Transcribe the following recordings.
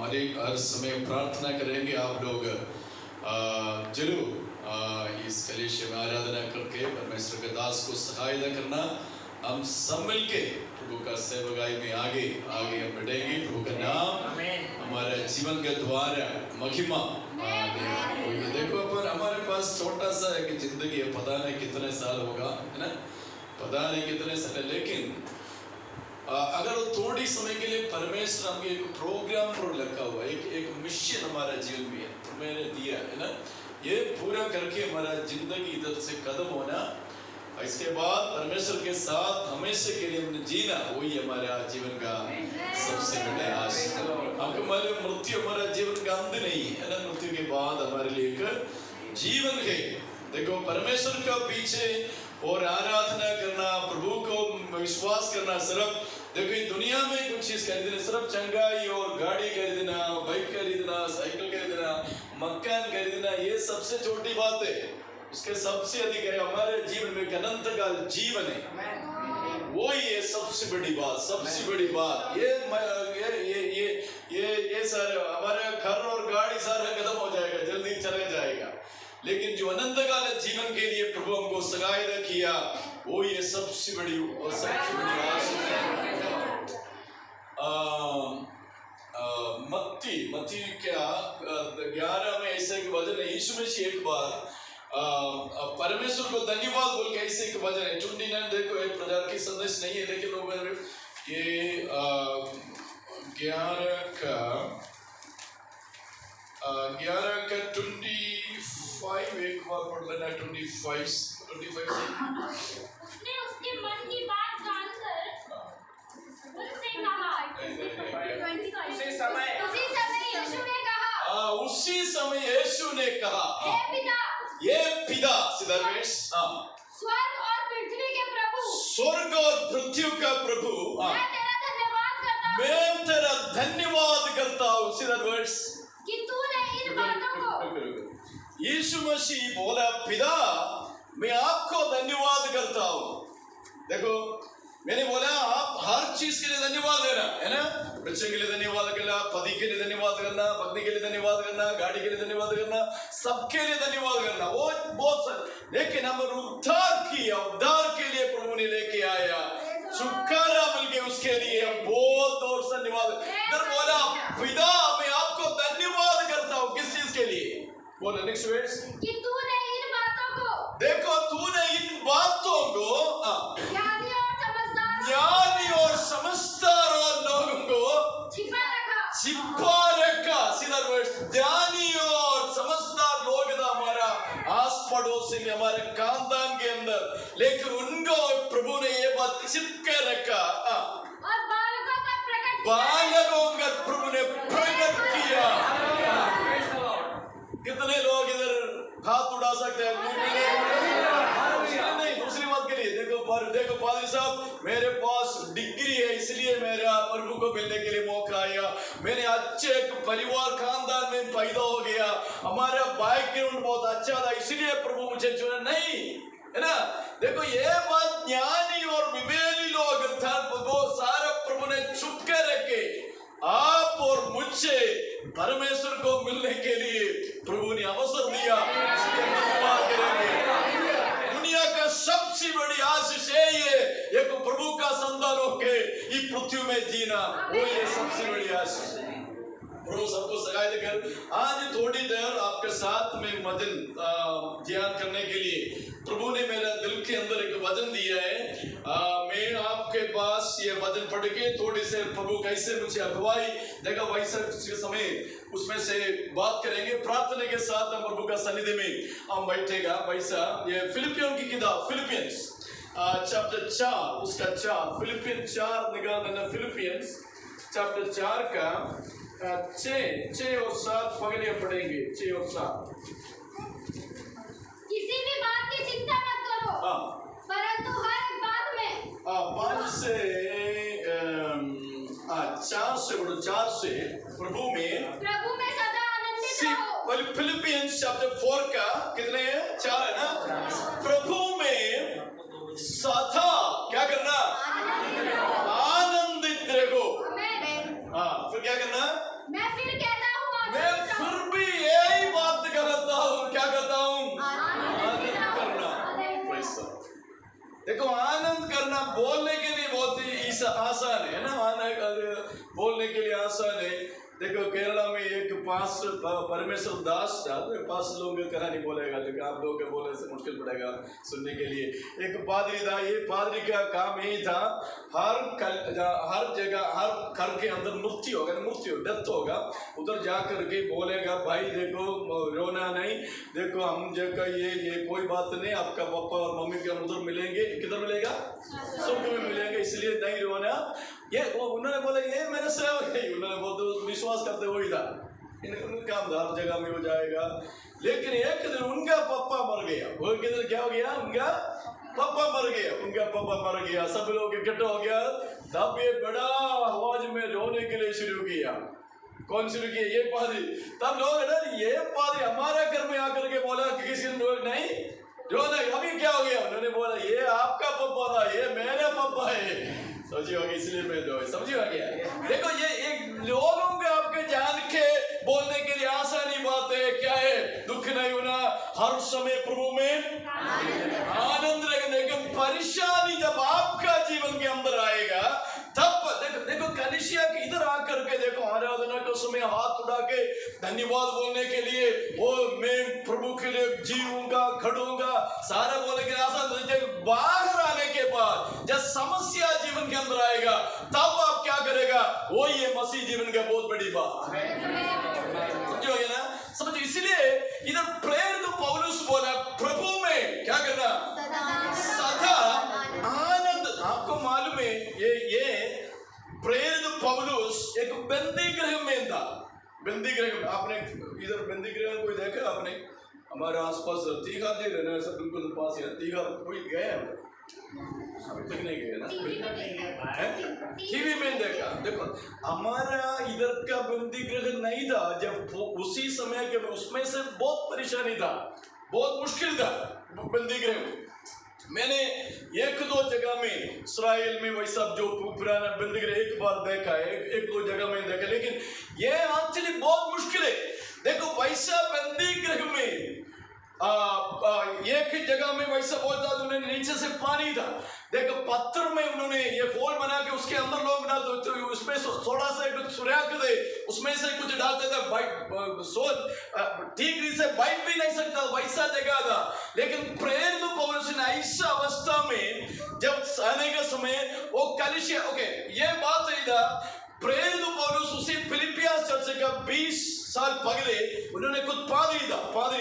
हर समय प्रार्थना करेंगे आप लोग जरूर इस कलीसिया में आराधना करके परमेश्वर के दास को सहायता करना। हम सब मिलके प्रभु का सेवकाई में आगे आगे हम बढ़ेंगे। प्रभु का नाम हमारे जीवन के द्वारा महिमा देगा। देखो पर हमारे पास छोटा सा एक जिंदगी है, पता नहीं कितने साल होगा, है ना, पता नहीं कितने साल, लेकिन अगर वो थोड़ी समय के लिए परमेश्वर हमके एक प्रोग्राम पर लगा हुआ एक मिशन हमारा जीवन में है, तो मैंने दिया है ना, ये पूरा करके हमारा जिंदगी इधर से खत्म होना, इसके बाद परमेश्वर के साथ हमेशा के लिए हमने जीना, वही हमारा जीवन का सबसे बड़ा आशा। हमको मालूम मृत्यु हमारा जीवन का अंत नहीं है ना, मृत्यु के बाद हमारे लिए एक जीवन है। देखो परमेश्वर का पीछे और आराधना करना, प्रभु को विश्वास करना, सिर्फ देखो दुनिया में कुछ चीज खरीदना, सिर्फ चंगाई और गाड़ी खरीदना, बाइक खरीदना, साइकिल खरीदना, मकान खरीदना, ये सबसे छोटी बात है। उसके सबसे अधिक है हमारे जीवन में अनंत काल जीवन है, वो ही है सबसे बड़ी बात, सबसे बड़ी बात। ये सारे हमारे घर और गाड़ी सारा खत्म हो जाएगा, जल्दी चला जाएगा, लेकिन जो अनंत काल जीवन के लिए प्रभु हमको सगायदा किया, वो ये सबसे बड़ी मत्ती क्या 11 में ऐसे एक वचन है, यीशु मसीह एक बार परमेश्वर को धन्यवाद बोल के ऐसे एक वचन है 29। देखो एक प्रचार की संदेश नहीं है, लेकिन लोग ये 11 का 25 एक बार पढ़ लेना, 25 से उसने उसके मन की बात जानकर उससे कहा, उसी समय यीशु ने कहा, ये पिता सिदर्वेश, स्वर्ग और पृथ्वी के प्रभु, स्वर्ग और पृथ्वी का प्रभु, मैं तेरा धन्यवाद करता हूँ सिदर्वेश कि तूने इन बातों को। यीशु मसीह बोला, पिता मैं आपको धन्यवाद करता हूँ। देखो मैंने बोला आप हर चीज के लिए धन्यवाद देना, है ना, बच्चे के लिए धन्यवाद करना, पति के लिए धन्यवाद करना, पत्नी के लिए धन्यवाद करना, गाड़ी के लिए धन्यवाद करना, सबके लिए धन्यवाद करना, वो बहुत सर। लेकिन हम उद्धार किया, उद्धार के लिए प्रभु ने लेके आया, छुटकारा मिल गया, उसके लिए हम बहुत और धन्यवाद। इधर बोला पिता मैं आपको धन्यवाद करता हूँ, किस चीज के लिए? बोला नेक्स्ट वर्स, कि तूने इन बातों को, देखो तूने इन बातों को ज्ञानी और समझदार लोगों को छिपा रखा। सीधा वर्ष, ज्ञानी और समझदार लोग था हमारा आस पड़ोसी में, हमारे खानदान के अंदर, लेकिन उनको प्रभु ने ये बात छिपके रखा और बालकों का प्रभु ने प्रकट किया। कितने लोग इधर हाथ उड़ा सकते हैं? नहीं, दूसरी बात के लिए देखो पादरी साहब मेरे पास डिग्री है, इसलिए मेरा प्रभु को मिलने के लिए मौका आया, मैंने अच्छे परिवार खानदान में पैदा हो गया, हमारा बैकग्राउंड बहुत अच्छा था, इसलिए प्रभु मुझे चुना, नहीं, है ना। देखो ये बात ज्ञानी और विवेकी लोग था, वो सारा प्रभु ने छुप के रखे, आप और मुझे परमेश्वर को मिलने के लिए प्रभु ने अवसर दिया, दुनिया का सबसे बड़ी आशीष है ये, एक प्रभु का संतान होके ये पृथ्वी में जीना, वो ये सबसे बड़ी आशीष है। प्रभु सबको सगाई देकर आज थोड़ी देर आपके साथ में वचन ध्यान करने के लिए प्रभु ने मेरा दिल के अंदर एक वचन दिया है। मैं आपके पास ये वचन पढ़ के थोड़ी से प्रभु कैसे मुझे अगुवाई देगा वैसे समय उसमें से बात करेंगे। प्रार्थना के साथ हम प्रभु का सन्निधि में हम बैठेगा वैसा। ये फिलिपियन की किताब, फिलिपियंस चैप्टर 4 उसका 4, फिलिपियन 4 निकाल देना, फिलिपियंस चैप्टर 4 का 6 और 7 पगड़ियां पढ़ेंगे, 6 और 7। किसी भी बात की चिंता मत करो, परंतु हर एक बात में 5 से 4 से प्रभु में सदा आनंदित रहो। फिलिपियंस चैप्टर 4 का कितने हैं? 4 है ना। प्रभु में सदा क्या करना? आनंदित रहो। फिर क्या करना? मैं फिर देखो आनंद करना बोलने के लिए बहुत ही आसान है ना, बोलने के लिए आसान है। देखो केरला में एक पास्टर परमेश्वर दास था, पास्टर लोग कहानी बोलेगा लेकिन आप लोग के बोलने से मुश्किल पड़ेगा सुनने के लिए। एक पादरी था, ये पादरी का काम यही था, हर जगह हर घर के अंदर मृत्यु होगा, डेथ होगा, उधर जा करके बोलेगा भाई देखो रोना नहीं, देखो हम जगह ये कोई बात नहीं, आपका पापा और मम्मी के उधर मिलेंगे, किधर मिलेगा, स्वर्ग में मिलेंगे, इसलिए नहीं रोना। ये वो उन्होंने बोला ये मेरे सेवक है, उन्होंने बहुत विश्वास करते हुए था इनका काम हर जगह में हो जाएगा। लेकिन एक दिन उनका पापा मर गया। वो किधर क्या हो गया, उनका पापा मर गया, सब लोग इकट्ठा हो गया। तब ये बड़ा आवाज में रोने के लिए शुरू किया। कौन शुरू किया, ये पादरी। तब लोग ये पादरी हमारे घर में आकर के बोला कि किसी ने नहीं रोना, अभी क्या हो गया, उन्होंने बोला ये आपका पापा था, ये मेरा पापा है। समझी होगी, इसलिए मैं दो समझी हो गया। देखो ये एक लोगों के आपके जान के बोलने के लिए आसानी बात है, क्या है, दुख नहीं होना, हर समय प्रभु में आनंद रखना। लेकिन परेशानी जब आपका जीवन के अंदर आएगा तब देखो कलीसिया के इधर आकर के देखो आराधना के समय हाथ उठा के धन्यवाद बोलने के लिए, वो मैं प्रभु के लिए जीऊंगा, खड़ूंगा, सारा बोलने के आसान। बाहर आने के बाद जब समस्या जीवन के अंदर आएगा तब आप क्या करेगा, वो ये मसीह जीवन का बहुत बड़ी बात समझोगे ना, समझो। इसलिए इधर प्रेरित पौलुस बोला प्रभु में क्या करना, सदा आनंद। आपको मालूम है ये प्रेरित पौलुस एक बंदी गृह में था। बंदी गृह, आपने इधर बंदी गृह कोई देखा आपने, हमारे आसपास तीघा दे रहे हैं, सब बिल्कुल पास है तीघा, कोई गए अभी तक नहीं गए ना, टीवी में देखा। देखो हमारा इधर का बंदी गृह नहीं था, जब उसी समय के उसमें से बहुत परेशानी था, बहुत मुश्किल था बंदी गृह। मैंने एक दो जगह में इस्राइल में वैसा जो पुराना बंदी गृह एक बार देखा है, एक दो जगह में देखा, लेकिन ये एक्चुअली बहुत मुश्किल है। देखो वैसा बंदी गृह में एक ही जगह में वैसा बोलता तो उन्होंने नीचे से पानी था, देखो पत्थर में उन्होंने ये होल बना के उसके अंदर लोग ना तो उसमें थोड़ा सा कुछ सुराख दे, उसमें से कुछ डालते थे, ठीक से बैठ भी नहीं सकता वैसा जगह था। लेकिन प्रेरित पौलुस ने ऐसा अवस्था में जब आने का समय वो कलीसिया, ओके ये बात सही था, प्रेरित पौलुस उसी फिलिपियंस चर्च का 20 साल पहले उन्होंने खुद पादरी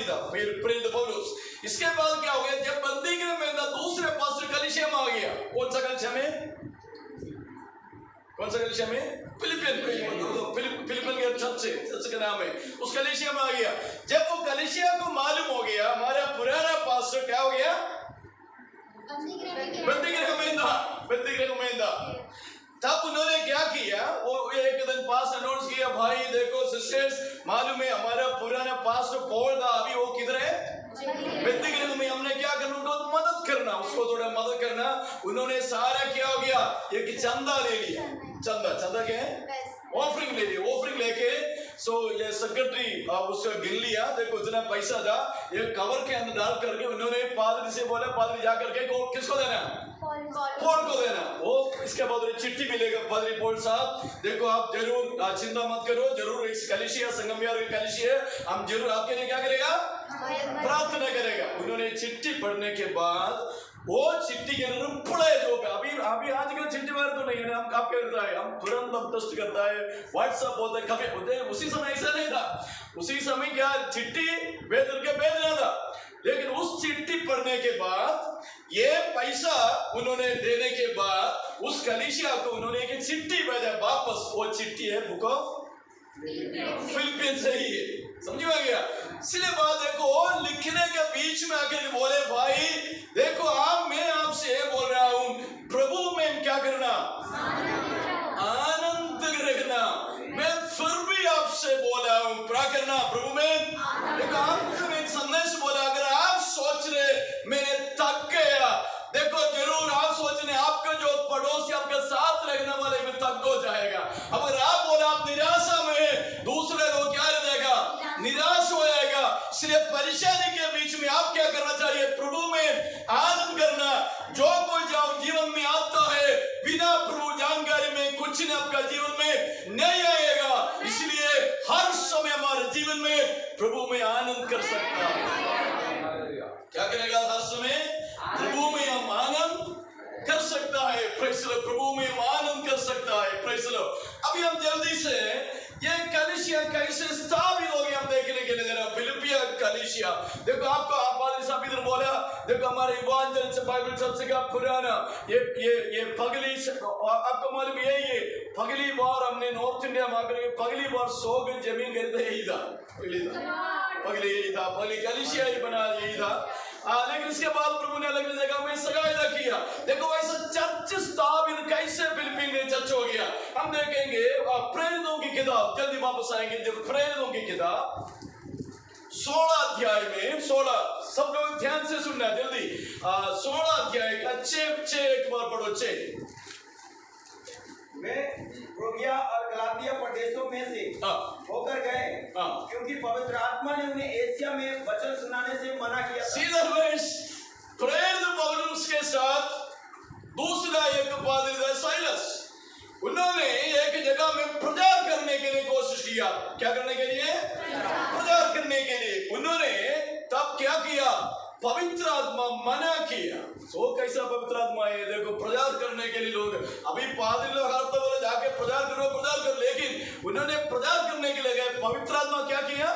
था फिर प्रेरित पौलुस। इसके बाद क्या हो गया, जब बंदी गृह में था दूसरे पास्टर कलीसिया में आ गया। कौन सा कलीसिया में, फिलिपियन के चर्च का नाम है, उस कलीसिया में आ गया। जब वो कलीसिया को मालूम हो गया हमारा पुराना पास्टर क्या हो गया, बंदी गृह में था, तब उन्होंने क्या किया, वो एक दिन पास अनाउंस किया, भाई देखो सिस्टर्स मालूम है हमारा पुराना पास्टर पॉल था, अभी वो किधर है, बंदी गृह में। हमने क्या करना, उनको मदद करना, उसको थोड़ा मदद करना। उन्होंने सारा क्या हो गया, एक चंदा ले लिया, चंदा क्या है, ऑफरिंग ले लिया, ऑफरिंग लेके सो ये सेक्रेटरी उसको गिन लिया, देखो इतना पैसा था, ये कवर के अंदर डाल करके उन्होंने पादरी से बोला, पादरी जा करके किसको देना, पॉल को देना। वो इसके बाद चिट्ठी मिलेगा, पादरी पॉल साहब देखो आप जरूर चिंता मत करो, जरूर इस कलीसिया संगम यार कलीसिया हम जरूर आपके लिए क्या करेगा, प्रार्थना करेगा। उन्होंने चिट्ठी पढ़ने के बाद वो चिट्ठी के अंदर पढ़े जो अभी आजकल चिट्ठी मार तो नहीं है, हम क्या करता है, हम तुरंत हम टेस्ट करता है, व्हाट्सएप होता है, कभी होते हैं। उसी समय ऐसा नहीं था, उसी समय क्या चिट्ठी भेज करके भेजना था। लेकिन उस चिट्ठी पढ़ने के बाद ये पैसा उन्होंने देने के बाद उस कलीसिया को उन्होंने एक चिट्ठी भेजा वापस। वो चिट्ठी है बुक ऑफ फिलिपियंस से ही है, समझ में आ गया। इसलिए बात देखो लिखने के बीच में आकर बोले, भाई देखो मैं आपसे बोल रहा हूं प्रभु में क्या करना, आनंद रखना। मैं फिर भी आपसे बोला हूं क्या करना, प्रभु में। देखो आपको एक संदेश बोला, अगर आप सोच रहे मैं थक गया, देखो जरूर आप सोच रहे आपका जो पड़ोसी आपके साथ रहने वाले में थक हो जाएगा। अगर आप बोला आप निराशा में, दूसरे लोग क्या रहेगा, निराश हो जाएगा। इसलिए परेशानी के बीच में आप क्या करना चाहिए, प्रभु में आनंद करना। जो कोई आपका जीवन में नहीं आएगा। इसलिए हर समय हमारे जीवन में प्रभु में आनंद कर सकता है। क्या करेगा? हर समय प्रभु में हम आनंद कर सकता है। Praise the Lord. प्रभु में हम आनंद कर सकता है। Praise the Lord. अभी हम जल्दी से ये कलीसिया कैसे स्थापित हो गया हम देखने के लिए जरा फिलिपिया कलीसिया। देखो आपको पादरी साहब इधर बोला, देखो हमारे इवांजलिस्ट बाइबल चर्च का पुराना ये पगली, आपको मालूम है पगली बार हमने नॉर्थ इंडिया में आकर के पगली बार 100 गज जमीन खरीदा यही था। पगली यही था, पगली कलीसिया ही बना यही था। लेकिन इसके बाद प्रभु ने अलग जगह में सगायदा किया। देखो वैसा चर्च स्थापित कैसे फिलिपीन में चर्च हो गया हम देखेंगे। प्रेरितों की किताब, जल्दी वापस आएंगे जब प्रेरितों की किताब 16 अध्याय में, 16 सब लोग ध्यान से सुनना जल्दी। 16 अध्याय का 6 एक बार पढ़ो। 6 वे फ्रूगिया और गलातिया प्रदेशों में से होकर गए, क्योंकि पवित्र आत्मा ने उन्हें एशिया में वचन सुनाने से मना किया था। सीधा प्रेरित पौलुस के साथ दूसरा एक पादरी था साइलस, उन्होंने एक जगह में प्रचार करने के लिए कोशिश किया। क्या करने के लिए? प्रचार करने के लिए। उन्होंने तब क्या किया? पवित्र आत्मा मना किया। तो कैसा पवित्र आत्मा है? देखो प्रचार करने के लिए लोग, अभी पादरी लोग हर तो बोले जाके प्रचार करो, लेकिन उन्होंने प्रचार करने के लिए गए, पवित्र आत्मा क्या किया?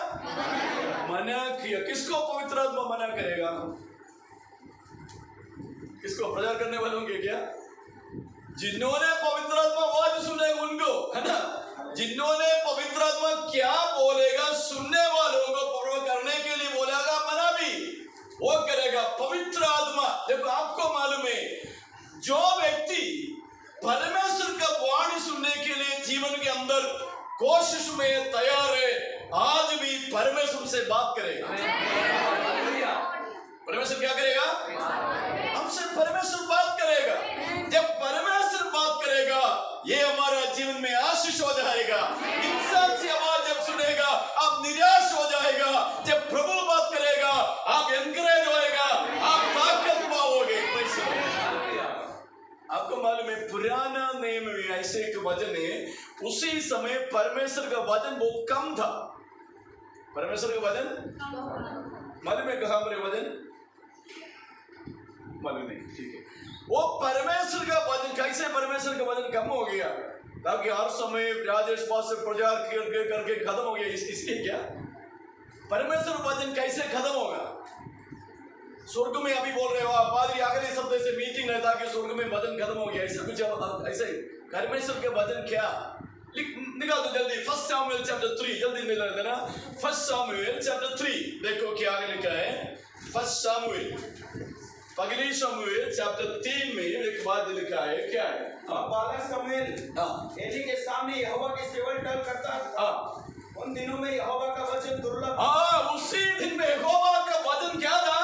मना किया। किसको पवित्र आत्मा मना करेगा? किसको? प्रचार करने वालों के क्या? जिन्होंने पवित्र आत्मा आवाज सुने उनको, है ना? जिन्होंने पवित्र आत्मा क्या बोलेगा सुनने वालों को करने के लिए बोलेगा, मना भी वो करेगा। पवित्र आत्मा, देखो आपको मालूम है जो व्यक्ति परमेश्वर का वाणी सुनने के लिए जीवन के अंदर कोशिश में तैयार है, आज भी परमेश्वर से बात करेगा। परमेश्वर क्या करेगा? हमसे परमेश्वर बात करेगा। जब परमेश्वर बात करेगा ये हमारा जीवन में आशीष हो जाएगा। इंसान से आवाज जब सुनेगा आप निराश हो जाएगा, जब प्रभु बात करेगा आप एनकरेज होएगा, आप ताकत पाओगे। आपको मालूम है पुराना नियम में ऐसे एक वचन है, उसी समय परमेश्वर का वचन बहुत कम था। परमेश्वर का वचन मालूम है कहां पर वचन? मालूम नहीं, ठीक है। वो परमेश्वर का वचन कैसे परमेश्वर का वचन कम हो गया? ताकि हर समय राजेश पास से प्रचार करके खत्म हो गया। इसलिए क्या परमेश्वर वचन कैसे खत्म होगा? स्वर्ग में अभी बोल रहे हो आप, पादरी अगले शब्द से मीटिंग है ताकि स्वर्ग में वचन खत्म हो गया, ऐसा कुछ ऐसे परमेश्वर के वचन क्या? निकाल दो जल्दी। 1 सामुएल चैप्टर 3 जल्दी मिल रहा है ना। 1 सामुएल चैप्टर 3 देखो क्या आगे लिखा है। 1 सामुएल पगली शमूएल चैप्टर 3 में एक बात लिखा है, क्या है? बालक शमूएल एली के सामने यहोवा की सेवा टहल करता था। उन दिनों में यहोवा का वचन दुर्लभ। उसी दिन में यहोवा का वचन क्या था?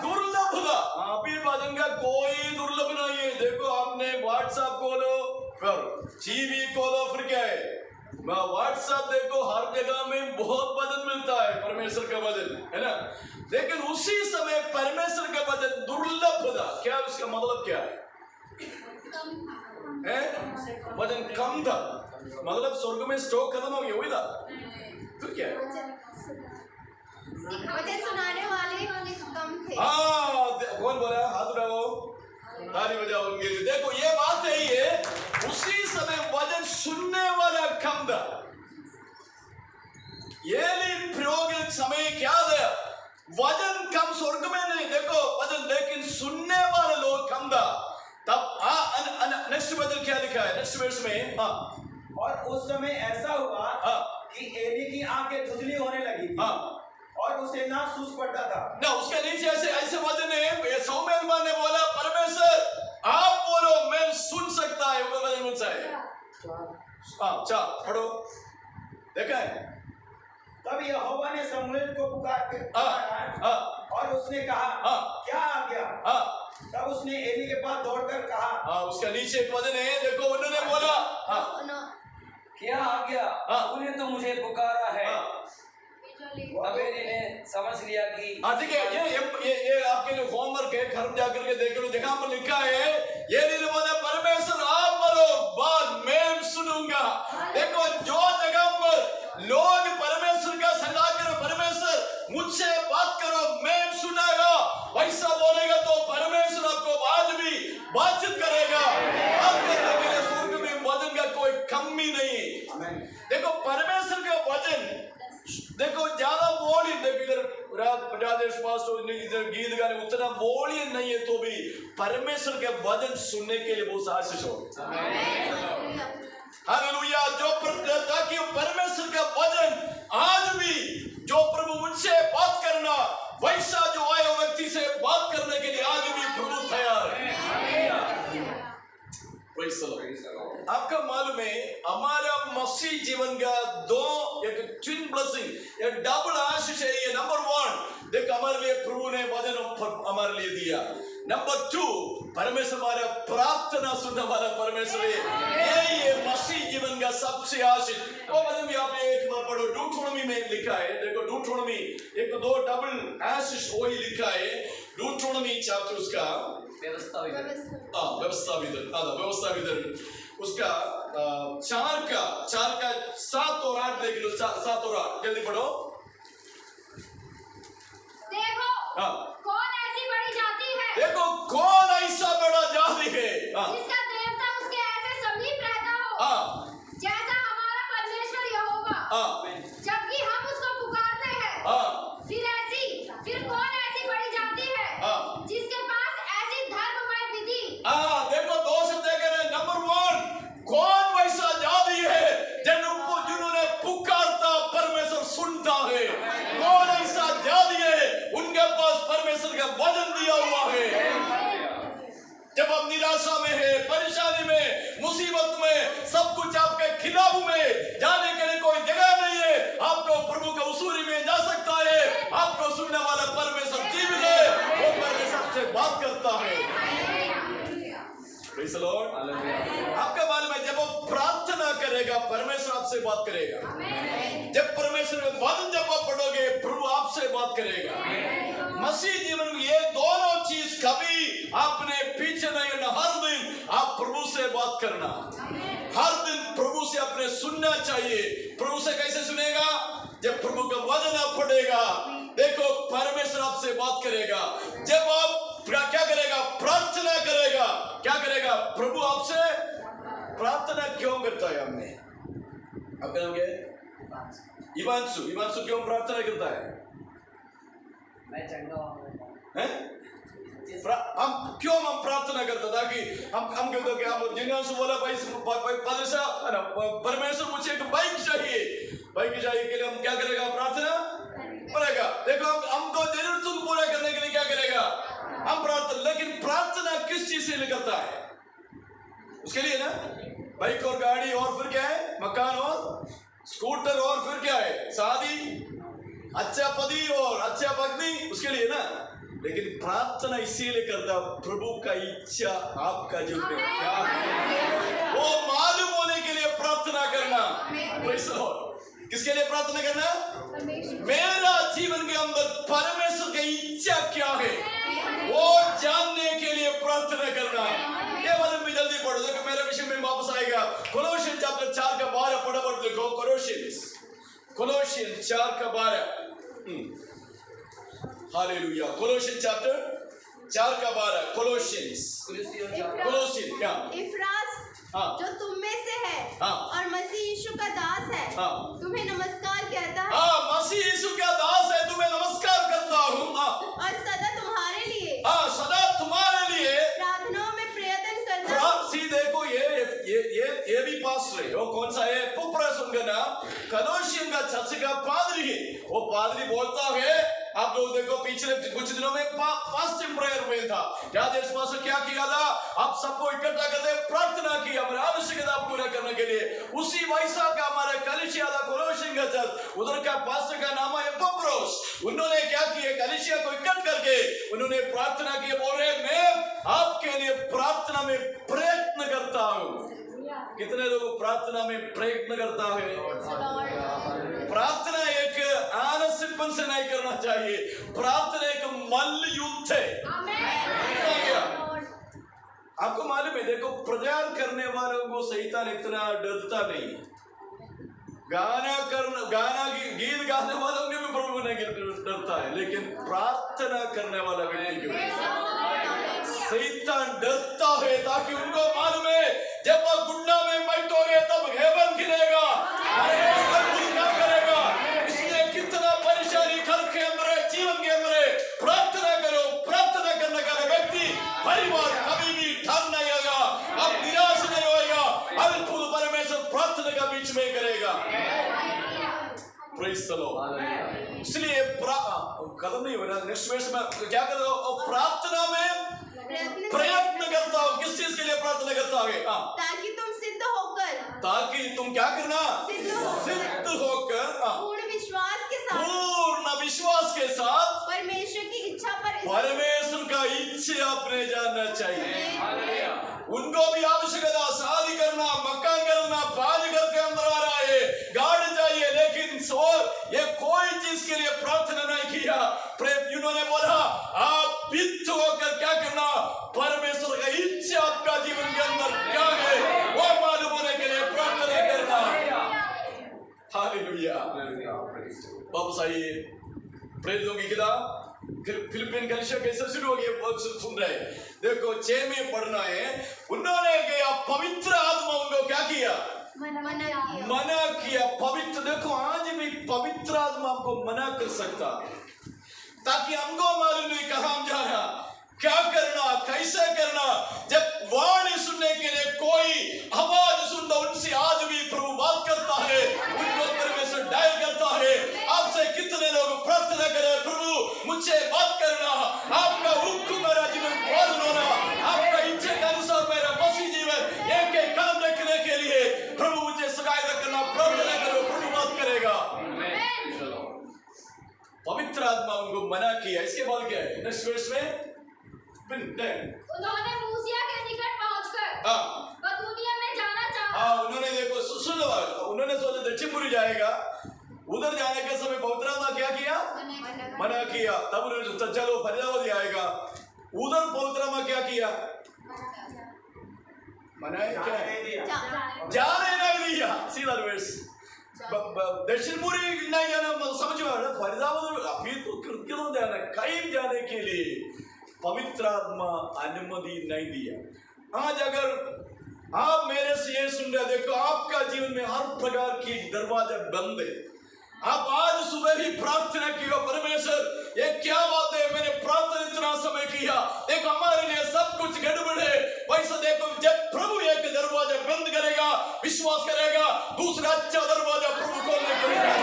दुर्लभ था। अभी वचन का कोई दुर्लभ नहीं है। देखो आपने व्हाट्सएप खोलो, फिर टीवी खोलो, फिर क्या है व्हाट्सएप देखो, हर जगह में बहुत वचन मिलता है, परमेश्वर का वचन, है ना? लेकिन उसी समय परमेश्वर का वचन दुर्लभ था। क्या उसका मतलब क्या है? वचन कम था, मतलब स्वर्ग में स्टॉक खत्म हो गया, वही था। तो क्या है? वचन सुनाने वाले कम थे। कौन बोला? हाथ उठाओ, ताली बजाओगे। देखो ये बात है, ये उसी समय वचन सुनने वाला कम था। एली प्रयोग समय क्या था? वचन कम स्वर्ग में नहीं, देखो वचन, लेकिन सुनने वाले लोग कम था। तब नेक्स्ट वचन क्या लिखा है नेक्स्ट वर्स में? और उस समय ऐसा हुआ कि एली की आंखें धुंधली होने लगी और उसे ना सूझ पड़ता था ना। उसके नीचे ऐसे वचन है, सामुएल ने बोला परमेश्वर आप बोलो मैं सुन सकता है, वो वचन मिलता है। अच्छा पढ़ो, देखा है? तब यहोवा ने शमूएल को पुकारा और उसने कहा क्या आ गया? तब उसने एली के पास दौड़कर कहा। उसका नीचे एक वचन है, देखो उन्होंने बोला क्या आ गया? तूने तो मुझे पुकारा है। अब एली ने समझ लिया कि ठीक है। ये आपके लिए होमवर्क है, घर जाकर के देख लो, जगह पर लिखा है। ये बोला परमेश्वर आप बोलो बात मैं पास गीत गाने उतना वॉल्यूम नहीं है तो भी परमेश्वर के वचन सुनने के लिए बहुत आशीष हो। हालेलुया। ताकि परमेश्वर का वचन आज भी जो प्रभु मुझसे बात करना वैसा जो आए व्यक्ति से बात करने के लिए आज भी प्रभु तैयार है। आपका मालूम है हमारा मसीह जीवन का दो एक ट्विन ब्लेसिंग एक डबल आशीष है। ये नंबर 1 देख हमारे लिए प्रभु ने वचन हमारे लिए दिया। नंबर 2 परमेश्वर हमारा प्रार्थना सुनने वाला परमेश्वर है। ये मसीह जीवन का सबसे आशीष। वो वचन भी आपने एक बार पढ़ो, ड्यूटोनॉमी में लिखा है। देखो ड्यूटोनॉमी 1-2 डबल आशीष वही लिखा है। ड्यूटोनॉमी चैप्टर उसका व्यवस्था विधि उसका 4 का 7 और 8 देख लो। 7 और 8 जल्दी पढ़ो। देखो कौन ऐसी बड़ी जाति है, देखो कौन ऐसा बड़ा जाति है जिसका देवता उसके ऐसे समीप रहता हो जैसा हमारा परमेश्वर यहोवा। जबकि हम उसको पुकारते हैं। फिर कौन ऐसी बड़ी जाति है जिसके पास ऐसी धर्ममय विधि। देखो 2 शब्द देख रहे हैं। नंबर 1 कौन वैसा जाति है जिन्होंने पुकारता परमेश्वर सुनता है। कौन ऐसा जाति है उनके पास परमेश्वर का वचन दिया हुआ है। जब आप निराशा में है, परेशानी में, मुसीबत में, सब कुछ आपके खिलाफ में, जाने के लिए कोई जगह नहीं है, आपको प्रभु के उसूरी में जा सकता है। आपको सुनने वाला परमेश्वर जीवित है, वो परमेश्वर से बात करता है। Praise the Lord. आपका मालूम है जब वो प्रार्थना करेगा परमेश्वर आपसे बात करेगा। जब परमेश्वर का वचन जब आप पढ़ोगे प्रभु आपसे बात करेगा। मसीह जीवन में ये दोनों चीज कभी आपने पीछे नहीं हटना। हर दिन आप प्रभु से बात करना, हर दिन प्रभु से अपने सुनना चाहिए। प्रभु से कैसे सुनेगा? जब प्रभु का वचन आप पढ़ेगा। देखो परमेश्वर आपसे बात करेगा। जब आप क्या करेगा? प्रार्थना करेगा। क्या करेगा? प्रभु आपसे प्रार्थना क्यों करता है? हमने आपका नाम क्या है? इवांशु क्यों प्रार्थना करता है? मैं चंगा हम क्यों प्रार्थना करता था कि हम कहते कि हम जिन्होंने बोला परमेश्वर मुझे एक बाइक चाहिए के लिए हम क्या करेगा? प्रार्थना करेगा। देखो हम तो जरूरतों को पूरा करने के लिए क्या करेगा? हम प्रार्थना। लेकिन प्रार्थना किस चीज से करता है? उसके लिए ना बाइक और गाड़ी और फिर क्या है? मकान और स्कूटर और फिर क्या है? शादी, अच्छा पति और अच्छा पत्नी, उसके लिए ना। लेकिन प्रार्थना इसीलिए करता प्रभु का इच्छा आपका जो क्या है वो मालूम होने के लिए प्रार्थना करना। किसके लिए प्रार्थना करना? मेरा जीवन के अंदर परमेश्वर की इच्छा क्या है वो जानने के लिए प्रार्थना करना। ये वचन भी जल्दी पढ़ो, देखो मेरे विषय में वापस आएगा। कोलोसियन चैप्टर 4 का 12 फटाफट लिखो। कोलोसियन 4 का 12। हालेलुया। कोलोसियन चैप्टर 4 का 12। कोलोसियन क्या? इफ्रास जो तुम में से है और मसीह यीशु का दास है तुम्हें नमस्कार कहता है। मसीह यीशु का दास है, तुम्हें नमस्कार करता हूँ और सदा तुम्हारे लिए प्रार्थनाओं में प्रयत्न करता है। देखो ये भी पास्टर है। वो कौन सा है? पुप्रा सुनकर नाम कलोशियन का चर्च का पादरी है। वो पादरी बोलता है, आप लोग देखो पिछले कुछ दिनों में फास्टिंग प्रेयर में था। क्या किया था? आप सबको इकट्ठा करके प्रार्थना की हमारी आवश्यकता पूरा करने के लिए। उसी वैसा का हमारा कलिसिया था कोलोसियन का चर्च, उधर का पास्टर का नाम है पप्रोस। उन्होंने क्या किया? कलिसिया को इकट्ठा करके उन्होंने प्रार्थना की। बोल रहे मैं आपके लिए प्रार्थना में प्रयत्न करता हूँ। कितने लोग प्रार्थना में प्रयत्न करता है? प्रार्थना एक आलस्यपन से नहीं करना चाहिए। प्रार्थना एक मल्ल युद्ध है। आपको मालूम है देखो प्रचार करने वालों को शैतान इतना डरता नहीं। गीत गाने वालों के भी प्रभु नहीं डरता है, लेकिन प्रार्थना करने वाला व्यक्ति शैतान डरता है। ताकि उनको मालूम है जब वह गुंडा में बैठोगे तब हेवन खिलेगा, करेगा। इसलिए कितना परेशानी घर के अंदर जीवन के अंदर प्रेज द लॉर्ड। इसलिए कदम नहीं हो रहा, नेक्स्ट वर्स में क्या कर रहे हो? प्रार्थना में प्रयत्न करता हूँ। किस चीज के लिए प्रार्थना करता है? ताकि तुम सिद्ध होकर, ताकि तुम क्या करना? सिद्ध होकर पूर्ण विश्वास के साथ परमेश्वर की इच्छा पर, परमेश्वर का इच्छा अपने जानना चाहिए। उनको भी आवश्यकता शादी करना, मकान करना, 5 घर के अंदर आ रहा है, गाड़ी चाहिए, लेकिन ये कोई चीज के लिए प्रार्थना नहीं किया। उन्होंने बोला आप पित होकर क्या करना? परमेश्वर का इच्छा आपका जीवन के अंदर क्या है वो मालूम होने के लिए प्रार्थना करना। हालेलुया। वापस आइए प्रेरितों की किताब फिलिपियन कलीसिया कैसे शुरू हो गई सुन रहे हैं। देखो 6 में पढ़ना है। उन्होंने क्या पवित्र आत्मा उनको क्या किया? मना किया। पवित्र, देखो आज भी पवित्र आत्मा आपको मना कर सकता, ताकि हमको मालूम नहीं कहाँ हम जा रहा, क्या करना, कैसे करना। जब वाणी सुनने के लिए कोई आवाज सुनता, उनसे आज भी प्रभु बात करता है, उनको परमेश्वर डायल करता है। आपसे कितने लोग प्रार्थना करें, प्रभु मुझसे बात करना, आपका हुक्म मेरा जीवन पालन होना, आपका इच्छा के अनुसार मेरा मसीह जीवन एक एक कदम रखने के लिए प्रभु मुझे सहायता करना। प्रार्थना करो, प्रभु बात करेगा। पवित्र आत्मा उनको मना किया। इसके बाद क्या है नेक्स्ट वर्स में? उन्होंने मूसिया के निकट पहुंचकर बतूनिया में जाना चाहा। उन्होंने देखो सुन लो, उन्होंने सोचा दक्षिणपुरी जाएगा, उधर जाने के समय पवित्र आत्मा क्या किया? मना किया। तब उन्होंने चलो फरीदाबाद आएगा, उधर पवित्र आत्मा क्या किया? मना क्या है? जाने नहीं दिया। सीधा वर्स दक्षिणपुरी नहीं जाना, समझ में आ रहा। फरीदाबाद अभी तो क्यों जाना? कहीं जाने के लिए पवित्र आत्मा अनुमति नहीं दिया। आज अगर आप मेरे से ये सुन रहे, देखो आपका जीवन में हर प्रकार की दरवाजा बंद है। आप आज सुबह भी प्रार्थना किया, परमेश्वर ये क्या बात है, मैंने प्रार्थना इतना समय किया, देखो हमारे लिए सब कुछ गड़बड़ है। वैसे देखो जब प्रभु एक दरवाजा बंद करेगा, विश्वास करेगा, दूसरा अच्छा दरवाजा प्रभु खोलने करेगा।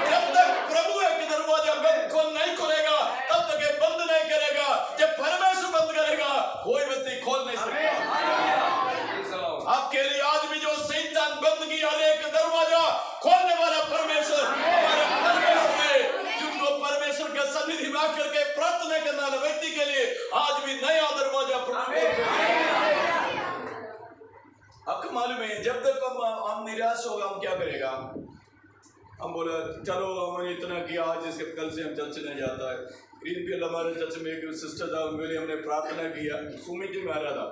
जब तक प्रभु एक दरवाजा बंद नहीं खोलेगा, तब तक ये बंद नहीं करेगा। जब परमेश्वर बंद करेगा, कोई व्यक्ति खोल नहीं सकता। आपके लिए आज भी जो शैतान बंद किया एक दरवाजा खोलने वाला परमेश्वर, हमारा परमेश्वर है। जिनको परमेश्वर के सन्निधि में आकर के प्रार्थना करने वाले व्यक्ति के लिए आज भी नया दरवाजा प्रभु आपको मालूम है। जब तक हम निराश होगा, हम क्या करेगा? हम बोला चलो हमने इतना किया, आज इसके कल से हम चर्च नहीं जाता है। ग्रीनफील्ड हमारे चर्च में एक सिस्टर था, उनके लिए हमने प्रार्थना किया, मीटिंग में आ रहा था।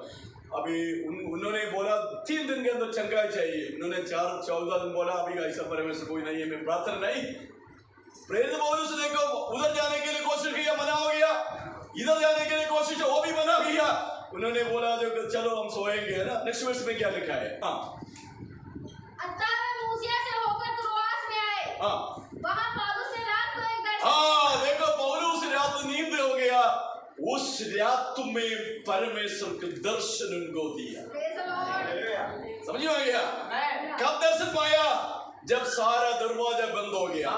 अभी उन्होंने बोला 3 दिन के अंदर चंगाई चाहिए। उन्होंने 14 दिन बोला अभी ऐसा परमेश्वर कोई नहीं है, मैं प्रार्थना नहीं। प्रेरित पौलुस ने देखो उधर जाने के लिए कोशिश किया, मना हो गया। इधर जाने के लिए कोशिश, वो भी मना किया। उन्होंने बोला जो चलो हम सोएंगे, है ना। नेक्स्ट वर्स में क्या लिखा है? अतः वे मूसिया से होकर त्रोआस में आए। वहां पौलुस ने रात को एक दर्शन। देखो पौलुस रात नींद हो गया, उस रात में परमेश्वर के दर्शन उनको दिया। समझ में आ गया? कब दर्शन पाया? जब सारा दरवाजा बंद हो गया,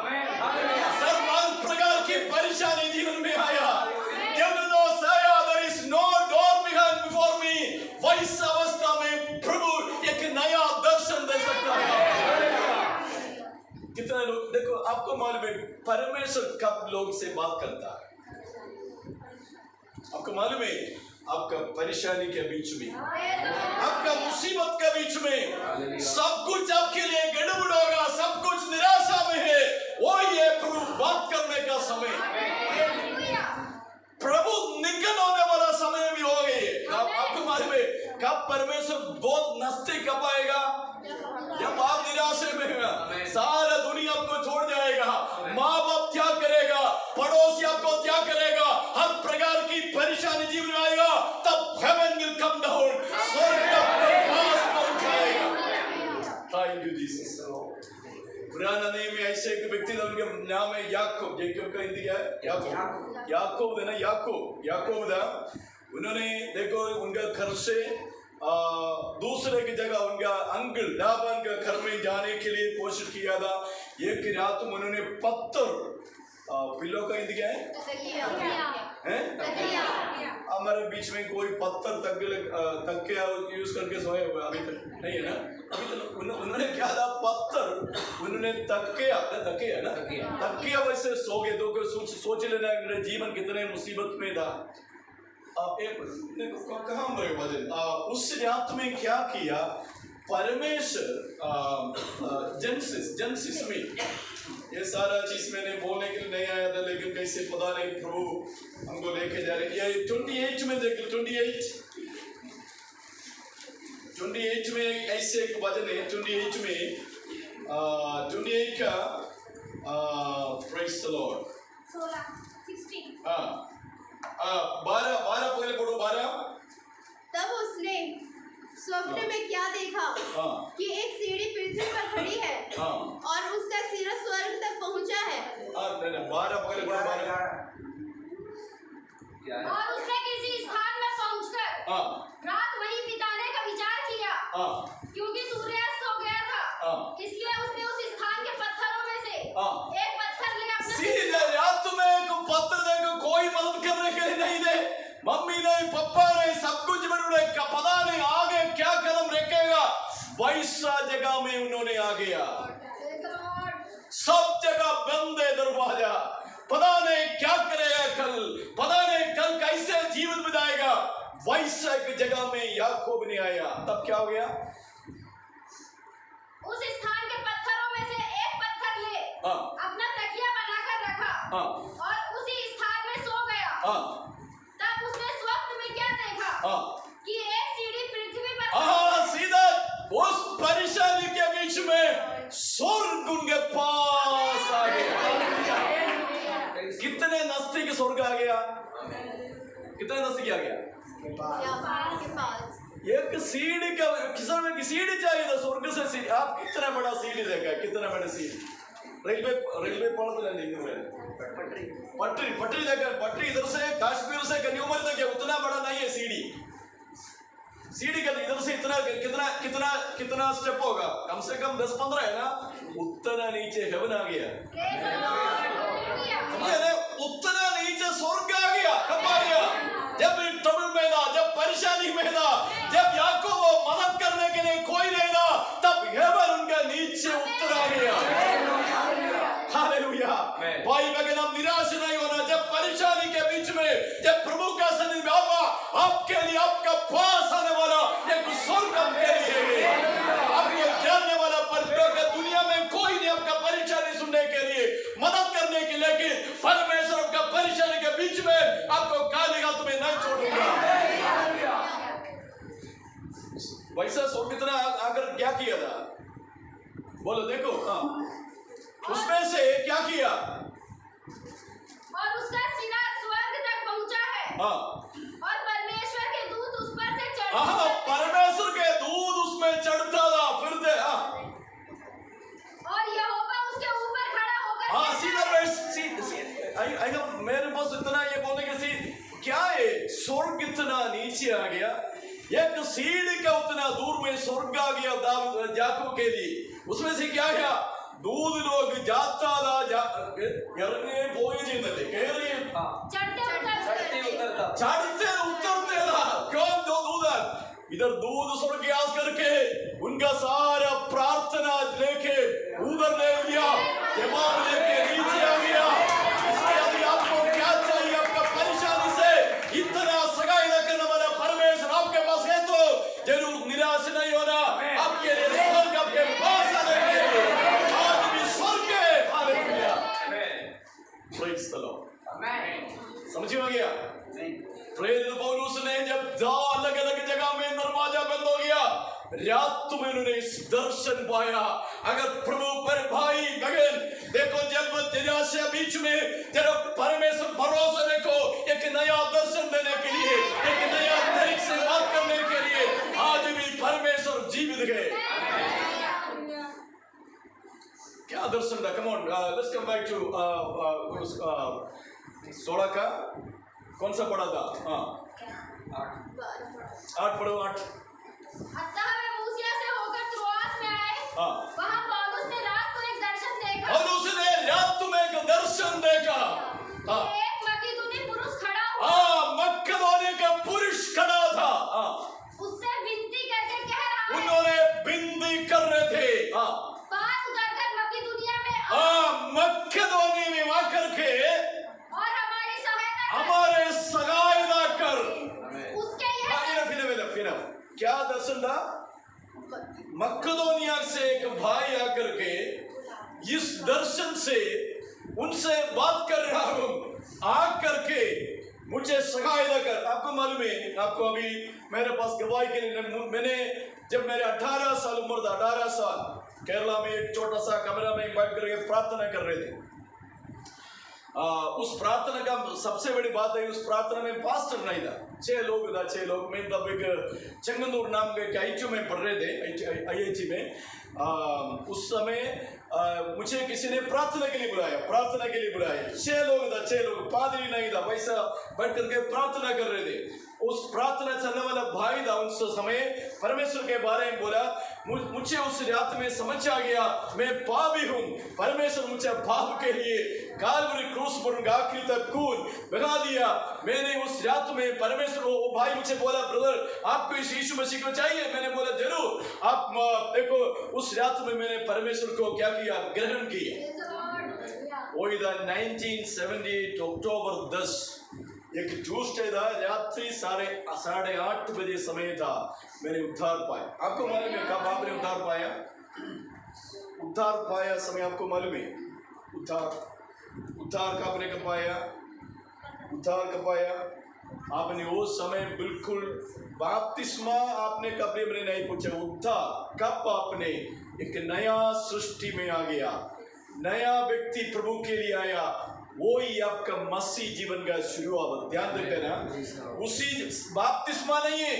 सब प्रकार की परेशानी जीवन में आया। जब there is no door before me, वैस अवस्था में प्रभु एक नया दर्शन दे सकता है। कितने लोग देखो, आपको मालूम है परमेश्वर कब लोग से बात करता है? आपको मालूम है आपका परेशानी के बीच में, आपका मुसीबत के बीच में, सब कुछ आपके लिए गड़बड़ होगा, सब कुछ निराशा में है, वो ये प्रभु बात करने का समय, प्रभु निकल होने वाला समय भी हो गई है। आपको मालूम है कब परमेश्वर बहुत नजदीक कब आएगा? जब आप निराशे में हैं, सारा दुनिया आपको छोड़ जाएगा, माँ बाप क्या करेगा, पड़ोसी आपको क्या करेगा, हर प्रकार की परेशानी जीवन में आएगा, तब heaven will come down, स्वर्ग आपके पास पहुंचाएगा। Thank you Jesus। पुराना नियम में ऐसे एक व्यक्ति था, उनका नाम है याकूब। याकूब का हिंदी क्या है? याकूब। याकूब है ना, याकूब था। उन्होंने देखो उनका घर से दूसरे की जगह उनका अंकल लाबान के घर में जाने के लिए कोशिश किया था। एक रात में उन्होंने पत्थर पिलो का हिंदी क्या है? हमारे बीच में कोई पत्थर तकिया यूज करके सोए हुए अभी तक नहीं है ना? अभी तक उन्होंने क्या था? पत्थर उन्होंने तकिया वैसे सो गए। तो सोच लेना मेरा जीवन कितने मुसीबत में था। कहाँ मेरे वजन उस रात में क्या किया? परमेश्वर जेनेसिस में ये सारा चीज मैंने बोलने के लिए नहीं आया था, लेकिन कैसे पता नहीं प्रभु हमको लेके जा रहे। ये 28 में देख, 28 में ऐसे एक वचन है। 28 में 28 का प्रेज द लॉर्ड 16 12 पहले पढ़ो 12। तब उसने स्वप्न में क्या देखा कि एक सीढ़ी पृथ्वी पर खड़ी है और उसका सिरा स्वर्ग तक पहुंचा है। 12 पहले पढ़ो 12। और उसने किसी स्थान में पहुंचकर रात वहीं बिताने का विचार किया, क्योंकि सूर्यास्त हो गया था। इसलिए उसने उस स्थान के पत्थरों में से एक पत्थर ले अपना सीधे रात में एक पत्थर देखो, कोई मदद करने के लिए नहीं दे, मम्मी नहीं, पापा नहीं, सब कुछ बने का पता नहीं आगे क्या कदम रखेगा। वैसा जगह में उन्होंने आ गया, सब जगह बंद है दरवाजा, पता नहीं क्या करेगा कल, पता नहीं कल कैसे जीवन बिताएगा। वैसा एक जगह में याकूब ने आया। तब क्या हो गया? उस स्थान के पत्थरों में से एक पत्थर ले अपना तकिया बनाकर रखा और उसी स्थान में सो गया। तब उसने स्वप्न में क्या देखा कि एक सीढ़ी पृथ्वी पर सीधा उस परेशानी के बीच में स्वर्ग उनके पास आ गया। कितने नजदीक स्वर्ग आ गया? कितने नजदीक आ गया? के पास एक सीढ़ी का किसान में सीढ़ी चाहिए था स्वर्ग से सीढ़ी। आप कितना बड़ा सीढ़ी देखा? कितना बड़ा सीढ़ी? रेलवे पढ़ते नहीं, पटरी देखा। पटरी इधर से कश्मीर से कन्याकुमारी तक उतना बड़ा नहीं है सीढ़ी का। इधर से कितना स्टेप होगा? कम से कम 10-15 है ना। उतना नीचे हेवन आ गया, उतना नीचे स्वर्ग आ गया। कब आ गया? जब ट्रबल में था, जब परेशानी में था, जब याकूब को मदद करने के लिए कोई नहीं था, तब हेवन उनका नीचे उतर आ गया। हालेलुया। भाई बहन, हम निराश नहीं होना। जब परेशानी के बीच में जब प्रभु का सन्निधि में आपके लिए आपका पास आने वाला एक स्वर्ग आपके लिए आपको जानने वाला परमेश्वर। दुनिया में कोई नहीं आपका परेशानी सुनने के लिए, मदद करने के लिए, लेकिन परमेश्वर आपका परेशानी के बीच में आपको कहेगा तुम्हें नहीं छोड़ूंगा। वैसा स्वर्ग इतना आकर क्या किया था? बोलो देखो। उसमें से क्या किया? और उसका सिरा स्वर्ग तक पहुंचा है और परमेश्वर के दूत उस पर से चढ़ते परमेश्वर के दूत उसमें चढ़ता था। फिर दे और यहोवा उसके ऊपर खड़ा होकर सीधा मेरे पास इतना ये बोलने के क्या है? स्वर्ग इतना नीचे आ गया, एक सीढ़ी का उतना दूर में स्वर्ग आ गया याकूब के लिए। उसमें से क्या गया? दूध लोग जाता था चढ़ते उतरते था। क्यों? दो दूध इधर दूध स्वर्ग याद करके उनका सारा प्रार्थना लेके उधर ले लिया, जवाब लेके नीचे आ गया। इसके अभी आपको क्या चाहिए? आपका परेशानी से इतना सगाई न करने वाला परमेश्वर आपके पास है तो जरूर निराश नहीं होना। आपके लिए स्वर्ग आपके पास आने के लिए आज भी स्वर्ग है। Hallelujah, praise the Lord. समझ में आ गया? प्रेरित पौलुस ने जब अलग अलग जगह में दरवाजा बंद हो गया, रात में उन्होंने इस दर्शन पाया। अगर प्रभु पर भाई बहन देखो, जब निराशा बीच में जब परमेश्वर भरोसा देखो, एक नया दर्शन देने के लिए, एक नया तरीके से बात करने के लिए आज भी परमेश्वर जीवित है। क्या दर्शन था? Come on, let's come back to 16 का कौन सा पढ़ा था? 8 पढ़ो। 8 अतः वे मूसिया से होकर त्रोआस में आए। वहां पौलुस ने रात को एक दर्शन देखा दर्शन देखा। एक मकीदुनी पुरुष खड़ा हुआ, मक्केदोनिया का पुरुष खड़ा था। उससे विनती करके कह रहा है, उन्होंने विनती कर रहे थे। बात उतरकर मकीदुनिया में मक्केदोनिया में आकर के और हमारी सहायता हमारे सहायता कर। उसके क्या दर्शन था? मक्केदोनिया से एक भाई आकर के इस दर्शन से उनसे बात कर रहा हूं, आकर के मुझे सहायता कर। आपको मालूम है, आपको अभी मेरे पास गवाही के लिए मैंने जब मेरे 18 साल उम्र था, 18 साल केरला में एक छोटा सा कमरा में बैठ करके प्रार्थना कर रहे थे। उस प्रार्थना का सबसे बड़ी बात है, उस प्रार्थना में पास्टर नहीं था, 6 लोग था। 6 लोग में तब एक चंगनूर नाम के IIT में पढ़ रहे थे, IIT में। उस समय मुझे किसी ने प्रार्थना के लिए बुलाया, 6 लोग था, 6 लोग, पादरी नहीं था, वैसा बैठ करके प्रार्थना कर रहे थे। उस प्रार्थना चलने वाला भाई था, उस समय परमेश्वर के बारे में बोला। मुझे उस रात में समझ आ गया मैं पापी हूँ, परमेश्वर मुझे पाप के लिए काल्वरी क्रूस पर आखिरी तक खून बहा दिया। मैंने उस रात में परमेश्वर, वो भाई मुझे बोला, ब्रदर आपको इस यीशु मसीह को चाहिए? मैंने बोला जरूर। आप देखो, उस रात में मैंने परमेश्वर को क्या किया? ग्रहण किया। वही था 1978 अक्टूबर 10, एक ट्यूसडे था, रात्रि 8:30 बजे समय था, मैंने उद्धार पाया। आपको मालूम है कब आपने उद्धार पाया? उद्धार पाया समय आपको मालूम है? उद्धार कब आपने कब पाया? उद्धार कब पाया आपने? वो समय बिल्कुल बपतिस्मा आपने कभी मैंने नहीं पूछा, उद्धार कब आपने एक नया सृष्टि में आ गया, नया व्यक्ति प्रभु के लिए आया, वो ही आपका मसीह जीवन का शुरुआत। ध्यान देना, उसी बपतिस्मा नहीं है,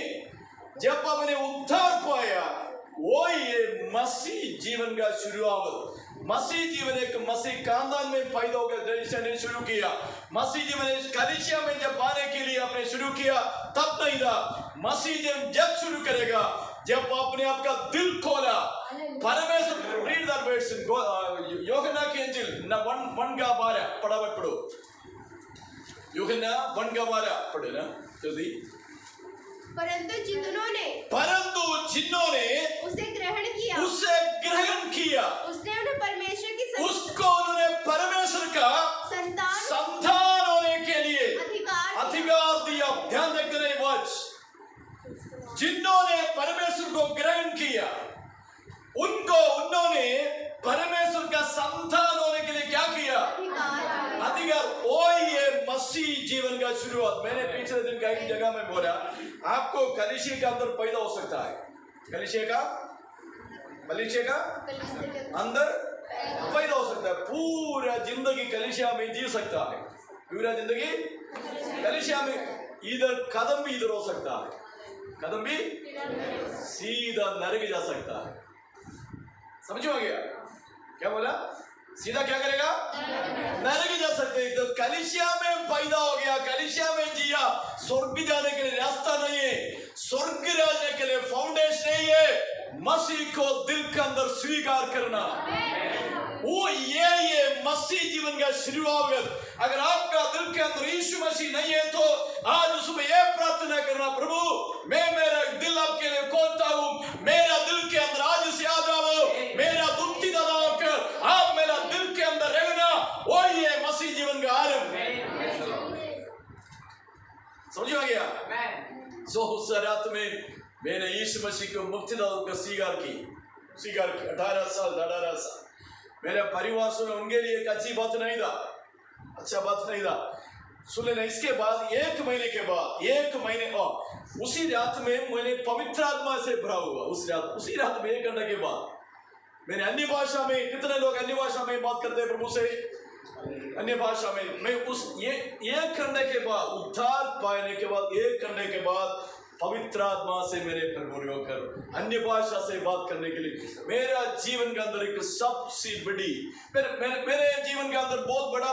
जब आपने उद्धार पाया वो ही ये मसीह जीवन का शुरुआत। मसीह जीवन एक मसीह खानदान में पैदा होकर शुरू किया। मसीह जीवन कलीसिया में जब आने के लिए आपने शुरू किया तब नहीं था। मसीह जीवन जब शुरू करेगा जब आपने आपका दिल खोला, परमेश्वर। रीड दैट वर्ड्स इन यूहन्ना की इंजील 1:12 फटाफट पढ़ो। यूहन्ना 1:12 पढ़े ना जल्दी। परंतु जिन्होंने उसे ग्रहण किया, उसने उन्हें परमेश्वर की उन्होंने परमेश्वर का संतान होने के लिए अधिकार दिया। ध्यान देकर रहे वच, जिन्होंने परमेश्वर को ग्रहण किया उन्होंने परमेश्वर का संतान होने के लिए क्या किया? अधिकार। वो ये मसीह जीवन का शुरुआत। मैंने पिछले दिन कई जगह में बोला, आपको कलीसिया के अंदर पैदा हो सकता है, कलीसिया का अंदर पैदा हो सकता है, पूरा जिंदगी कलीसिया में जी सकता है, पूरा जिंदगी कलीसिया में। इधर कदम भी इधर हो सकता है, कदम भी सीधा नरक जा सकता है। समझ में गया क्या बोला? सीधा क्या करेगा? नरक जा सकते हैं। तो कलीसिया में पैदा हो गया, कलीसिया में जिया, स्वर्ग जाने के लिए रास्ता नहीं है, स्वर्ग जाने के लिए फाउंडेशन नहीं है मसीह को दिल के अंदर स्वीकार करना। वो ये मसीह जीवन का शुरुआत। अगर आपका दिल के अंदर यीशु मसीह नहीं है तो आज उसमें यह प्रार्थना करना, प्रभु मैं मेरा दिल आपके लिए खोलता हूँ, मेरा दिल के अंदर आज से आ जाओ, मेरा दुखी दादा होकर आप मेरा दिल के अंदर रहना। वो ये मसीह जीवन का आरंभ। समझ में गया? उस रात में मैंने यीशु मसीह को मुक्तिदाता का स्वीकार की 18 साल। मेरे परिवार सुने, उनके लिए एक अच्छी बात नहीं था, अच्छा बात नहीं था। सुन लेना, इसके बाद 1 महीने के बाद 1 महीने और उसी रात में मैंने पवित्र आत्मा से भरा हुआ। उसी रात में 1 घंटे के बाद मैंने अन्य भाषा में, कितने लोग अन्य भाषा में बात करते हैं प्रभु से? अन्य भाषा में मैं उस 1 घंटे के बाद उद्धार पाने के बाद 1 घंटे के बाद पवित्र आत्मा से मैंने भरपूर होकर अन्य भाषा से बात करने के लिए मेरा जीवन के अंदर एक सबसे बड़ी मेरे जीवन के अंदर बहुत बड़ा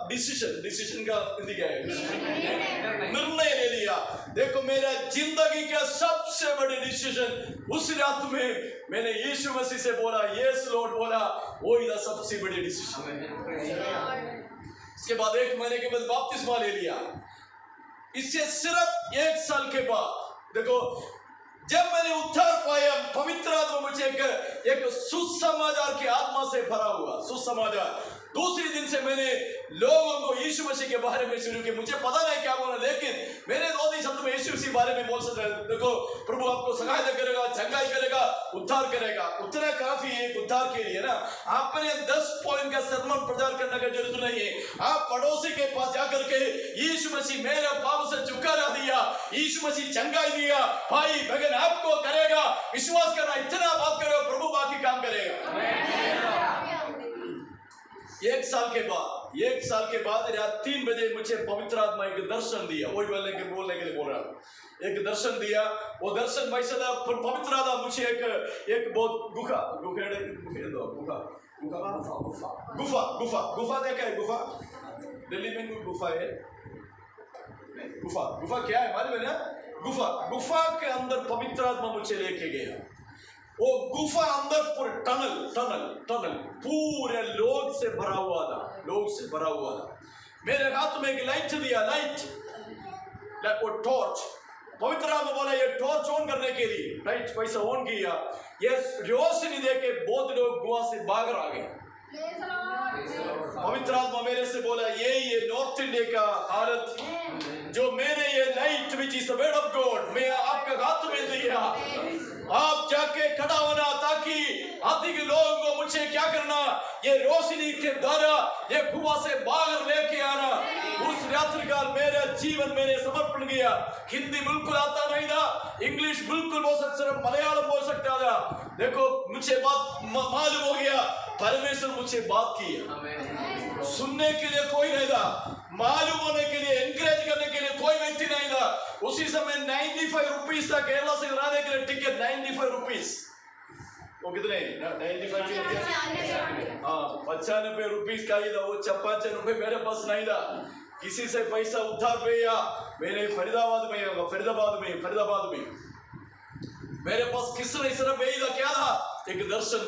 डिसीजन का क्या है, निर्णय ले लिया। देखो मेरा जिंदगी का सबसे बड़ी डिसीजन उस रात में मैंने यीशु मसीह से बोला, यस लॉर्ड बोला, वो ही सबसे बड़ी डिसीजन है। इसके बाद 1 महीने के बाद बपतिस्मा ले लिया। इससे सिर्फ 1 साल के बाद देखो जब मैंने उद्धार पाया, पवित्र आत्मा मुझे एक सुसमाचार की आत्मा से भरा हुआ सुसमाचार। दूसरे दिन से मैंने लोगों को यीशु मसीह के बारे में शुरू किया। मुझे पता नहीं क्या बोला, लेकिन मेरे 2-3 शब्द में यीशु मसीह बारे में बोल सकते हैं। देखो प्रभु आपको सहायता करेगा, चंगाई करेगा, उद्धार करेगा। उतना काफी है उद्धार के लिए ना। आपने 10 पॉइंट का सरमन प्रचार करने की जरूरत नहीं है। आप पड़ोसी के पास जाकर के यीशु मसीह मेरा पाप से छुटकारा दिया, यीशु मसीह चंगाई दिया, भाई बहन आपको करेगा, विश्वास करना, इतना बात करो, प्रभु बाकी काम करेगा। 1 साल के बाद रात 3 बजे मुझे पवित्र आत्मा एक दर्शन दिया। वही बोलने के लिए बोल रहा हूँ। एक दर्शन दिया। वो दर्शन भाई साहब पवित्र आत्मा मुझे एक बहुत गुफा देखा है। गुफा दिल्ली में गुफा है। गुफा क्या है मालूम है ना? गुफा के अंदर पवित्र आत्मा मुझे लेके गया। वो गुफा अंदर पूरे टनल पूरे लोग से भरा हुआ था। मेरे हाथ में एक लाइट दिया, वो टॉर्च। पवित्र आत्मा बोला ये टॉर्च ऑन करने के लिए, लाइट पैसा ऑन किया। ये रोशनी देके बहुत लोग गुफा से बाहर आ गए। पवित्र आत्मा मेरे से बोला ये नॉर्थ इंडिया का हालत, जो मैंने ये light which is the word of God मैं आपके हाथ में दिया, आप जाके खड़ा होना ताकि अधिक लोगों को मुझे क्या करना, ये रोशनी के द्वारा ये गुफा से बाहर लेके आना। उस रात्रि काल मेरा जीवन मैंने समर्पण किया। हिंदी बिल्कुल आता नहीं था, इंग्लिश बिल्कुल बोल सकता, मलयालम बोल सकता था। देखो मुझे बात मालूम हो गया, परमेश्वर मुझे बात की। सुनने के लिए कोई नहीं था, मालूम होने के लिए, एनकरेज करने के लिए कोई व्यक्ति नहीं था। उसी समय 95 रुपीस था केरला से लाने के लिए टिकट। 95 रुपीस, वो कितने 95 हाँ 95 रुपीस का ही था। वो 55 रुपए मेरे पास नहीं था, किसी से पैसा उधार भैया। मैंने फरीदाबाद में मेरे पास किसने सिर्फ यही था, क्या था, एक दर्शन।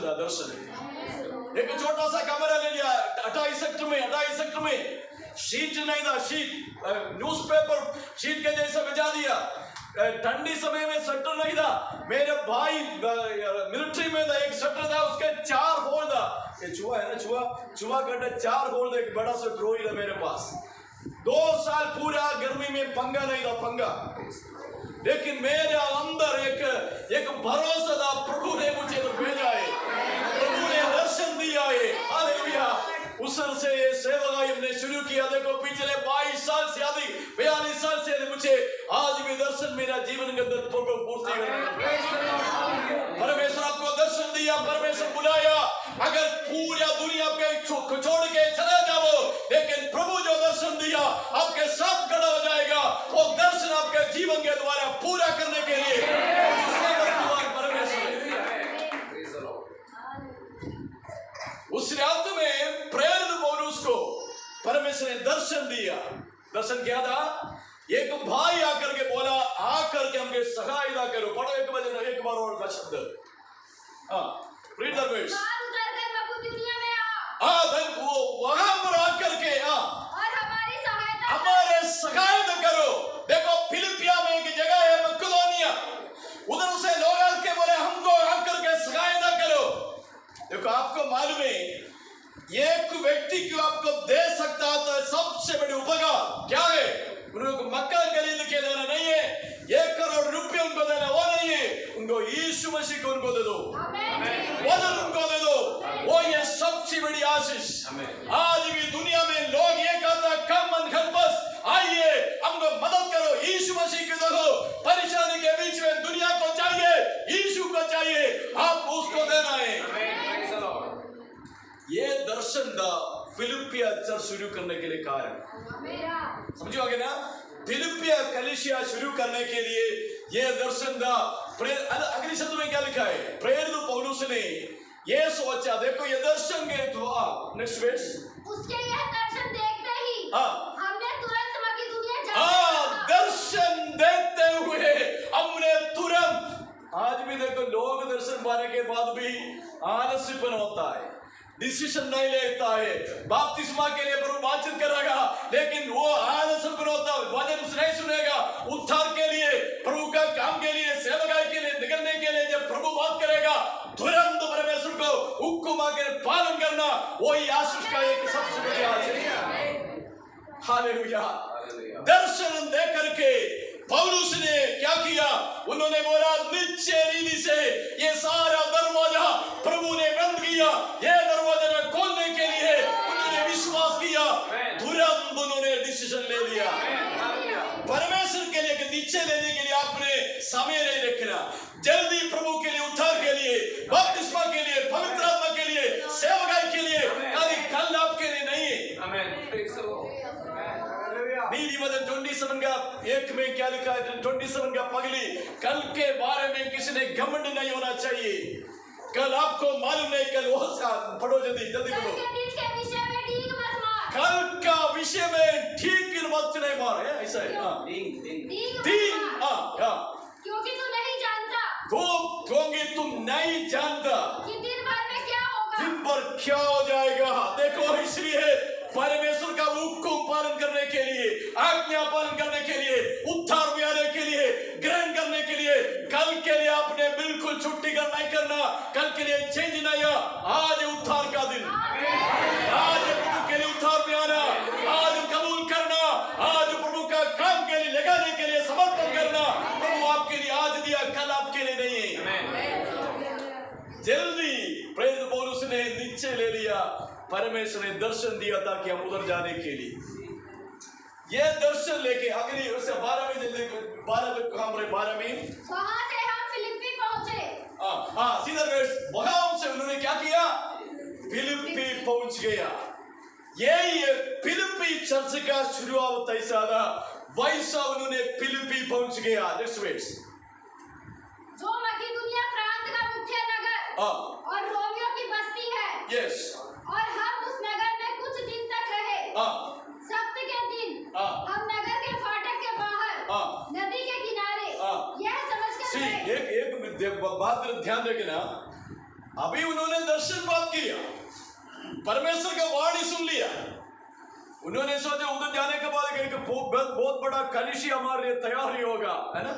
एक छोटा सा कमरा ले लिया 28 सेक्टर में। शीट नहीं था, न्यूज़पेपर शीट के जैसा बिछा दिया। ठंडी समय में स्वेटर नहीं था। मेरे भाई मिलिट्री में था, एक स्वेटर था उसके 4 होल था। ये चूहा है ना, चूहा कटे 4 होल था। एक बड़ा सा ड्रॉई था मेरे पास। 2 साल पूरा गर्मी में पंगा नहीं था। लेकिन मेरे अंदर एक भरोसा था, प्रभु ने मुझे तो भेजा है, प्रभु ने दर्शन दिया है। हालेलुया। उस से सेवा हमने शुरू किया। देखो पिछले 22 साल से आदि 42 साल से मुझे आज भी दर्शन मेरा जीवन के अंदर पूर्ति परमेश्वर आपको दर्शन दिया, परमेश्वर बुलाया। अगर पूरा दुनिया पे छोड़ के चले जाओ, लेकिन प्रभु जो दर्शन दिया आपके साथ खड़ा हो जाएगा। वो दर्शन आपके जीवन के द्वारा पूरा करने के लिए उस रात में प्रेरित पौलुस को परमेश्वर ने दर्शन दिया। दर्शन क्या था? एक भाई आकर के बोला, आकर के हमके सहायता करो। पढ़ो एक बार और का शब्द। Read the words. वो वहां पर आकर के हमारे सहायता करो। देखो फिलिपिया में एक जगह है मकदोनिया, उधर से लोग आके बोले हमको आकर के सहायता करो। देखो आपको मालूम है एक व्यक्ति क्यों आपको दे सकता तो सबसे बड़ी उपकार क्या है? उनको मकान खरीद के देना नहीं है, 1 करोड़ रुपये उनको देना वो नहीं है। उनको यीशु मसीह को उनको दे दो, वजन उनको दे दो, वो ये सबसे बड़ी आशीष। आज भी दुनिया में लोग ये कहता कम मन खन बस आइए हमको मदद करो, यीशु मसीह को देखो। परेशानी के बीच में दुनिया को चाहिए, यीशु को चाहिए, आप उसको देना है। ये दर्शन था फिलिपिया चर्च शुरू करने के लिए कारण। समझोगे ना? फिलिपिया कलीसिया शुरू करने के लिए ये दर्शन था। अगले शब्द में क्या लिखा है? प्रेरित पौलुस ने ये सोचा, देखो ये दर्शन गए तो नेक्स्ट वर्स, उसके यह दर्शन देखते ही हमने तुरंत मकिदुनिया जा दर्शन देखते हुए हमने तुरंत। आज भी देखो लोग दर्शन पाने के बाद भी आलस्यपन होता है, डिसीजन नहीं लेता है। बपतिस्मा के लिए प्रभु बातचीत करेगा लेकिन वो आलस्यपन होता है, वचन नहीं सुनेगा। उद्धार के लिए, प्रभु का काम के लिए, सेवकाई के लिए निकलने के लिए जब प्रभु बात करेगा तुरंत परमेश्वर को हुक्म आकर पालन करना, वही आशीष का एक सबसे बड़ी आशीष है। हालेलुया। दर्शन दे करके पौलुस ने क्या किया? उन्होंने बोला निश्चय रीति से ये सारा दरवाजा प्रभु ने बंद किया। ये दरवाजा खोलने के लिए उन्होंने विश्वास किया, तुरंत उन्होंने डिसीजन ले लिया। परमेश्वर के लिए नीचे लेने के लिए आपने समय नहीं रखना। जल्दी प्रभु के लिए, उद्धार के लिए, बपतिस्मा के लिए, पवित्र आत्मा के लिए, सेवकाई के लिए, कल आपके लिए नहीं है। नीति वचन 27 का 1 में क्या लिखा है? 27 का पगली, कल के बारे में किसी ने घमंड नहीं होना चाहिए। कल आपको मालूम नहीं, कल वो पढ़ो, जल्दी जल्दी पढ़ो। कल का विषय में ठीक मत नहीं मार, है ऐसा है। क्योंकि तू नहीं जानता, क्योंकि तुम नहीं जानता कि दिन भर में क्या होगा, दिन भर क्या हो जाएगा। देखो इसलिए परमेश्वर का हुक्म पालन करने के लिए, आज्ञा पालन करने के लिए, उद्धार पाने के लिए, ग्रहण करने के लिए, कल के लिए आपने बिल्कुल छुट्टी का नहीं करना। कल के लिए चेंज नहीं। आज उद्धार का दिन, आज प्रभु के लिए उद्धार में आना, आज कबूल करना, आज प्रभु का काम के लिए लगाने के लिए समर्पण करना। प्रभु आपके लिए आज दिया, कल आपके लिए नहीं है। जल्दी प्रेरित पौलुस ने नीचे ले लिया। परमेश्वर ने दर्शन दिया था कि हम उधर जाने के लिए। ये दर्शन लेके अगली उससे 12 में जल्दी 12 में वहां से हम फिलिप्पी पहुंचे। सीधा वहां से उन्होंने क्या किया? फिलिप्पी पहुंच गया। यही फिलिप्पी चर्च का शुरुआत ऐसा था, वैसा उन्होंने फिलिप्पी पहुंच गया। नेक्स्ट वर्स, जो मकिदुनिया प्रांत का मुख्य नगर और रोमियो की बस्ती है। यस। और हम उस नगर में कुछ दिन तक रहे। सप्ताह के दिन हम नगर के फाटक के बाहर नदी के किनारे यह समझकर एक बात ध्यान रखना। अभी उन्होंने दर्शन बात किया, परमेश्वर का वाणी सुन लिया। उन्होंने सोचा उधर जाने के बाद बहुत बड़ा कलिशी हमारे लिए तैयार ही होगा, है ना?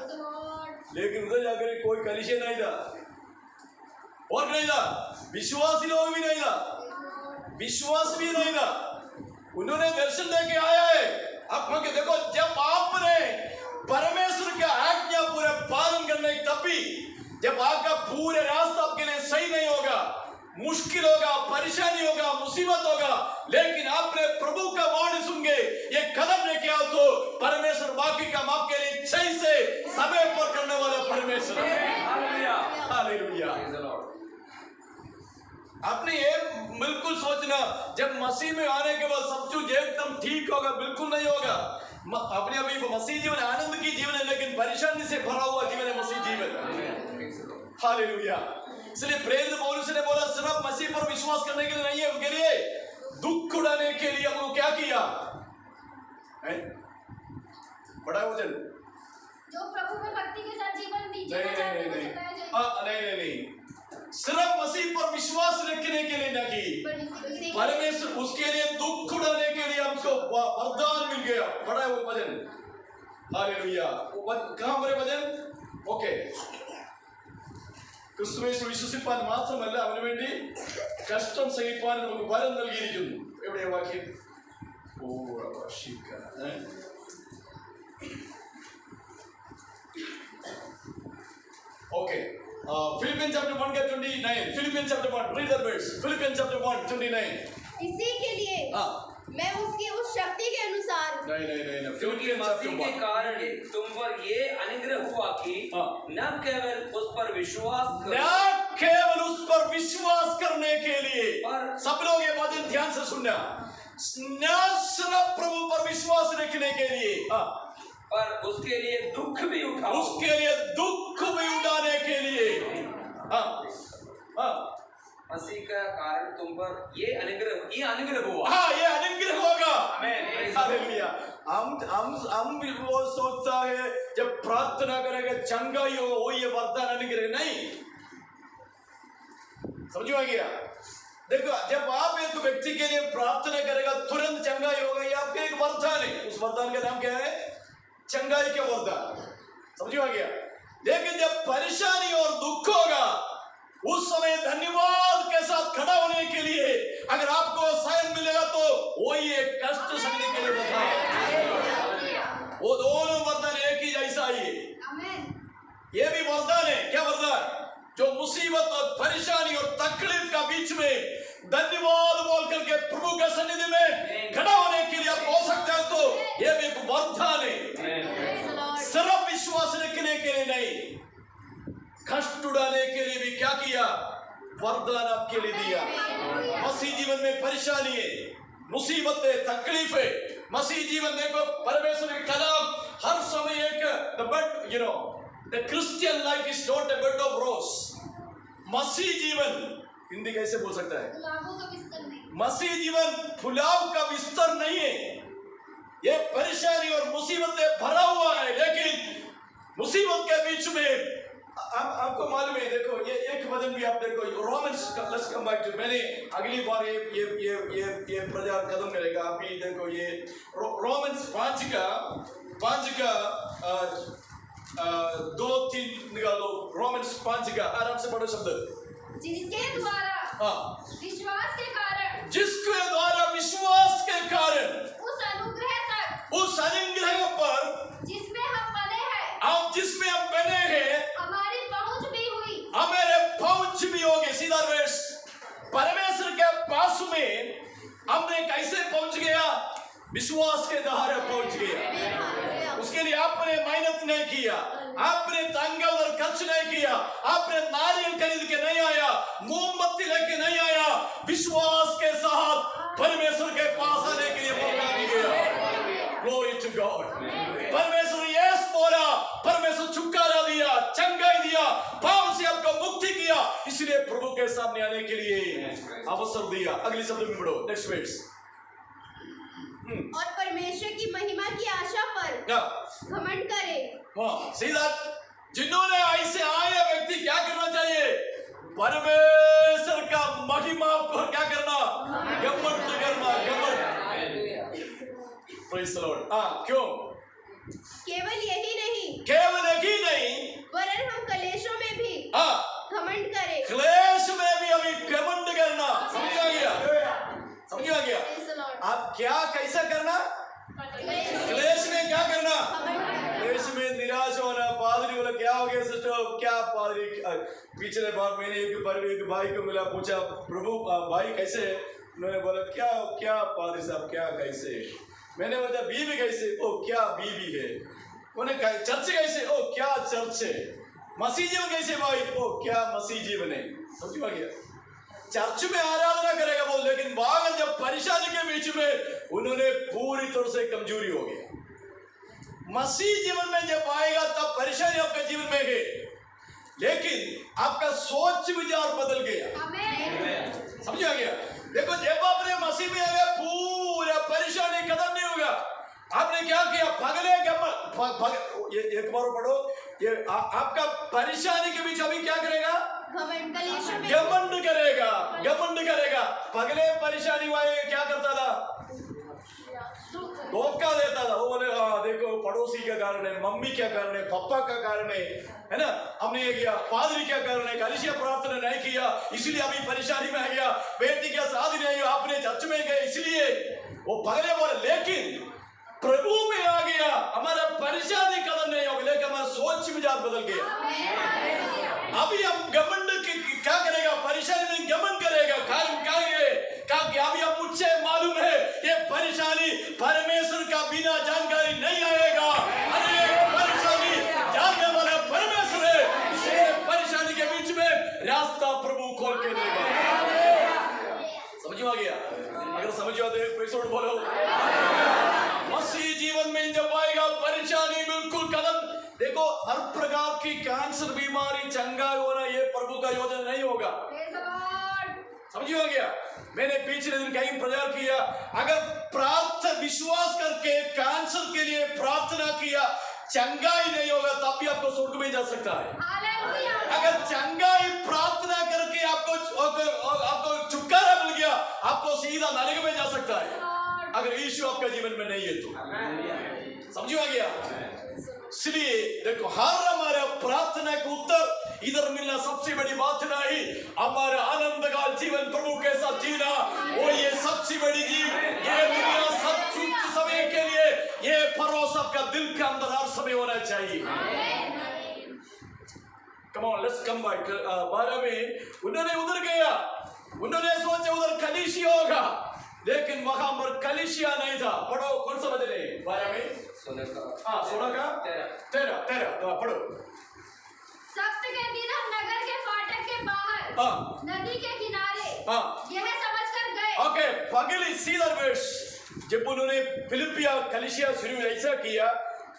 लेकिन उधर जाकर कोई कलिशी नहीं था, और नहीं था, विश्वासी लोग भी नहीं था, विश्वास भी नहीं था। उन्होंने दर्शन लेके आया है। आप देखो, जब आपने परमेश्वर का आज्ञा पूरे पालन करने, तभी जब आपका पूरे रास्ता आपके लिए सही नहीं होगा, मुश्किल होगा, परेशानी होगा, मुसीबत होगा, लेकिन आपने प्रभु का वाणी सुन के ये कदम लेके आओ तो परमेश्वर बाकी काम आपके लिए सही से समय पर करने वाला परमेश्वर है। हालेलुया। आपने ये बिल्कुल सोचना, जब मसीह में आने के बाद सब कुछ एकदम ठीक होगा, बिल्कुल नहीं होगा। अपने अभी मसीह जीवन आनंद की जीवन है, लेकिन परेशानी से भरा हुआ जीवन है मसीह जीवन। हालेलुया। इसलिए प्रेरित पौलुस ने बोला सिर्फ मसीह पर विश्वास करने के लिए नहीं है, उनके लिए दुख उड़ाने के लिए हमको क्या किया है? बड़ा वचन, जो प्रभु में भक्ति के साथ जीवन दीजिए। नहीं, सिर्फ मसीह पर विश्वास रखने के लिए नहीं, परमेश्वर उसके लिए दुख उड़ाने के लिए हमको वरदान मिल गया। बड़ा वो वचन। हालेलुया। कहां पर वचन? ओके, ക്രിസ്തുയേശു വിശ്വസിപ്പാൻ മാത്രമല്ല അവന് വേണ്ടി കഷ്ടം സഹിപ്പാൻ നമുക്ക് വരം നൽകിയിരിക്കുന്നു. എവിടെയാ വാക്യം? Okay. Philippians chapter 1 का 29. Philippians chapter 1. Read that verse. Philippians chapter 1 29. इसी के लिए मैं उसकी उस शक्ति के अनुसार नहीं क्योंकि मसीह के कारण तुम पर ये अनुग्रह हुआ कि न केवल उस पर विश्वास करने के लिए, सब लोग ये वचन ध्यान से सुनना, न सिर्फ प्रभु पर विश्वास रखने के लिए, पर उसके लिए दुख भी उठाओ। उसके लिए दुख भी उठाने के लिए। हाँ हाँ, मसीह का कारण तुम पर ये अनुग्रह हुआ। हाँ, ये अनुग्रह होगा। आमीन। हालेलुया। हम भी वो सोचता है जब प्रार्थना करेगा चंगाई होगा, वो ये वरदान अनुग्रह नहीं। समझ में गया? देखो, जब आप एक व्यक्ति के लिए प्रार्थना करेगा तुरंत चंगाई होगा, ये आपका एक वरदान है। उस वरदान का नाम क्या है? चंगाई के वरदान। समझ में गया? लेकिन जब परेशानी और दुख होगा, उस समय धन्यवाद के साथ खड़ा होने के लिए अगर आपको साइन मिलेगा तो वो ये कष्ट सहने के लिए बता है। वो दोनों वरदान एक ही जैसा ही है। ये भी वरदान है। क्या वरदान? जो मुसीबत और परेशानी और तकलीफ का बीच में धन्यवाद बोल करके प्रभु के सन्निधि में खड़ा होने के लिए आप हो सकते हो, तो ये भी एक वरदान है। सिर्फ विश्वास रखने के लिए नहीं, कष्ट उड़ाने के लिए भी क्या किया? वरदान आपके लिए दिया। मसीह जीवन में परेशानी है, मुसीबत है, तकलीफ है, मसीह जीवन देखो परमेश्वर के कलाम हर समय एक the Christian life is not a bed of rose। मसीह जीवन हिंदी कैसे बोल सकता है? गुलाबों का बिस्तर नहीं। मसीह जीवन फुलाव का बिस्तर नहीं है। ये परेशानी और मुसीबतें भरा हुआ है, लेकिन मुसीबत के बीच में आपको मालूम है, देखो ये एक वचन भी आप देखो, romance, let's come back to, मैंने अगली बार ये प्रचार खत्म करेगा। आप ही देखो ये रोमन्स 5 का 2-3 निकालो। रोमन्स 5 का आराम से पढ़ो शब्द। जिसके द्वारा विश्वास के कारण, जिसके द्वारा विश्वास के कारण उस अनुग्रह तक, उस अनुग्रह पर जिसमें हम बने हैं, आप जिसमें हम बने हैं, हमारी पहुंच भी हुई। हमारे पहुंच भी होगी। सीधा वर्ष, परमेश्वर के पास में हमने कैसे पहुंच गया? विश्वास के द्वारा पहुंच गया। उसके लिए आपने मेहनत नहीं किया, आपने दंगल और खर्च नहीं किया, आपने नारियल खरीद के नहीं आया, मोमबत्ती लेके नहीं आया, विश्वास के साथ परमेश्वर के पास आने के लिए मौका मिल गया। Glory to God। परमेश्वर यस बोला, परमेश्वर छुटकारा दिया, चंगाई दिया, पाप से आपको मुक्ति किया, इसलिए प्रभु के सामने आने के लिए अवसर दिया। अगली शब्द में पढ़ो, नेक्स्ट वर्स। और परमेश्वर की महिमा की आशा पर घमंड करे। हाँ, सीधा जिन्होंने ऐसे आए व्यक्ति क्या करना चाहिए? परमेश्वर का महिमा पर क्या करना? घमंड करना। घमंड। Praise the Lord. हाँ, क्यों? केवल यही नहीं, वरन हम कलेशों में भी घमंड करें। क्लेश में भी अभी घमंड करना। समझ आ गया? आप क्या कैसा करना? क्लेश में क्या करना? क्लेश में निराश होना। पादरी बोला क्या हो गया सिस्टर? क्या पादरी? पिछले बार मैंने एक भाई को मिला, पूछा प्रभु भाई कैसे? उन्होंने बोला क्या पादरी साहब क्या कैसे? मैंने बोला बीवी कैसे? ओ क्या बीवी है। उन्हें चर्च कैसे? ओ क्या चर्च है। मसीह जीवन कैसे भाई? ओ क्या मसीह जीवन है। समझ में गया? चर्च में आराधना करेगा वो, लेकिन बाद जब परेशानी के बीच में उन्होंने पूरी तरह से कमजोरी हो गया। मसीह जीवन में जब आएगा तब परेशानी आपके जीवन में है, लेकिन आपका सोच विचार बदल गया। समझ आ गया? देखो जब आपने मसीह में आ गया पूरा परेशानी खत्म नहीं होगा। आपने क्या किया? एक बार पढ़ो, ये आपका परेशानी के बीच अभी क्या करेगा? घमंड करेगा। पगले परेशानी वाले क्या करता था? धोखा देता था। वो बोले हाँ देखो पड़ोसी का कारण है, मम्मी क्या कारण है, पापा का कारण है ना, हमने ये किया, पादरी क्या कारण है, कलीसिया प्रार्थना नहीं किया इसलिए अभी परेशानी में आ गया, बेटी का शादी नहीं हुआ आपने चर्च में गए इसलिए। वो पगले बोले, लेकिन प्रभु में आ गया हमारा परेशानी खत्म नहीं होगी, लेकिन हमारा सोच विचार बदल गया। अभी हम घमंड क्या करेगा? परेशानी में घमंड करेगा। कारण क्या है? कि अभी अब मुझसे मालूम है ये परेशानी परमेश्वर का बिना जानकारी नहीं आएगा। अरे परेशानी जानने वाला परमेश्वर है, इसलिए परेशानी के बीच में रास्ता प्रभु खोल के देगा। समझ में आ गया? अगर समझ आओ तो एक बोलो। मसीह जीवन में जब आएगा परेशानी देखो हर प्रकार की कैंसर बीमारी चंगा होना ये प्रभु का योजना नहीं होगा। Praise the Lord. समझ में आ गया? मैंने पिछले दिन कहीं प्रचार किया, अगर प्रार्थना विश्वास करके कैंसर के लिए प्रार्थना किया, चंगाई नहीं होगा तब भी आपको स्वर्ग में जा सकता है। Hallelujah. अगर चंगाई प्रार्थना करके आपको छुटकारा मिल गया, आपको सीधा नरक में जा सकता है Lord. अगर यीशु आपका जीवन में नहीं है तो। समझ में आ गया? इसलिए देखो हर हमारे प्रार्थना का उत्तर इधर मिलना सबसे बड़ी बात नहीं, हमारे आनंद का जीवन प्रभु के साथ जीना वो ये सबसे बड़ी जीव, ये दुनिया सब कुछ समय के लिए ये भरोसा आपका दिल के अंदर हर समय होना चाहिए। Come on, let's come back. 12 में उन्होंने उधर गया, उन्होंने सोचा उधर कलीसिया होगा, लेकिन वहां पर कलीसिया नहीं था। पढ़ो कौन सा बदले 12 में 16 का 13 पढ़ो। सप्त के दिन हम नगर के फाटक के बाहर नदी के किनारे यह समझकर गए। ओके, पगली सीधर वर्ष जब उन्होंने फिलिपिया कलीसिया शुरू ऐसा किया,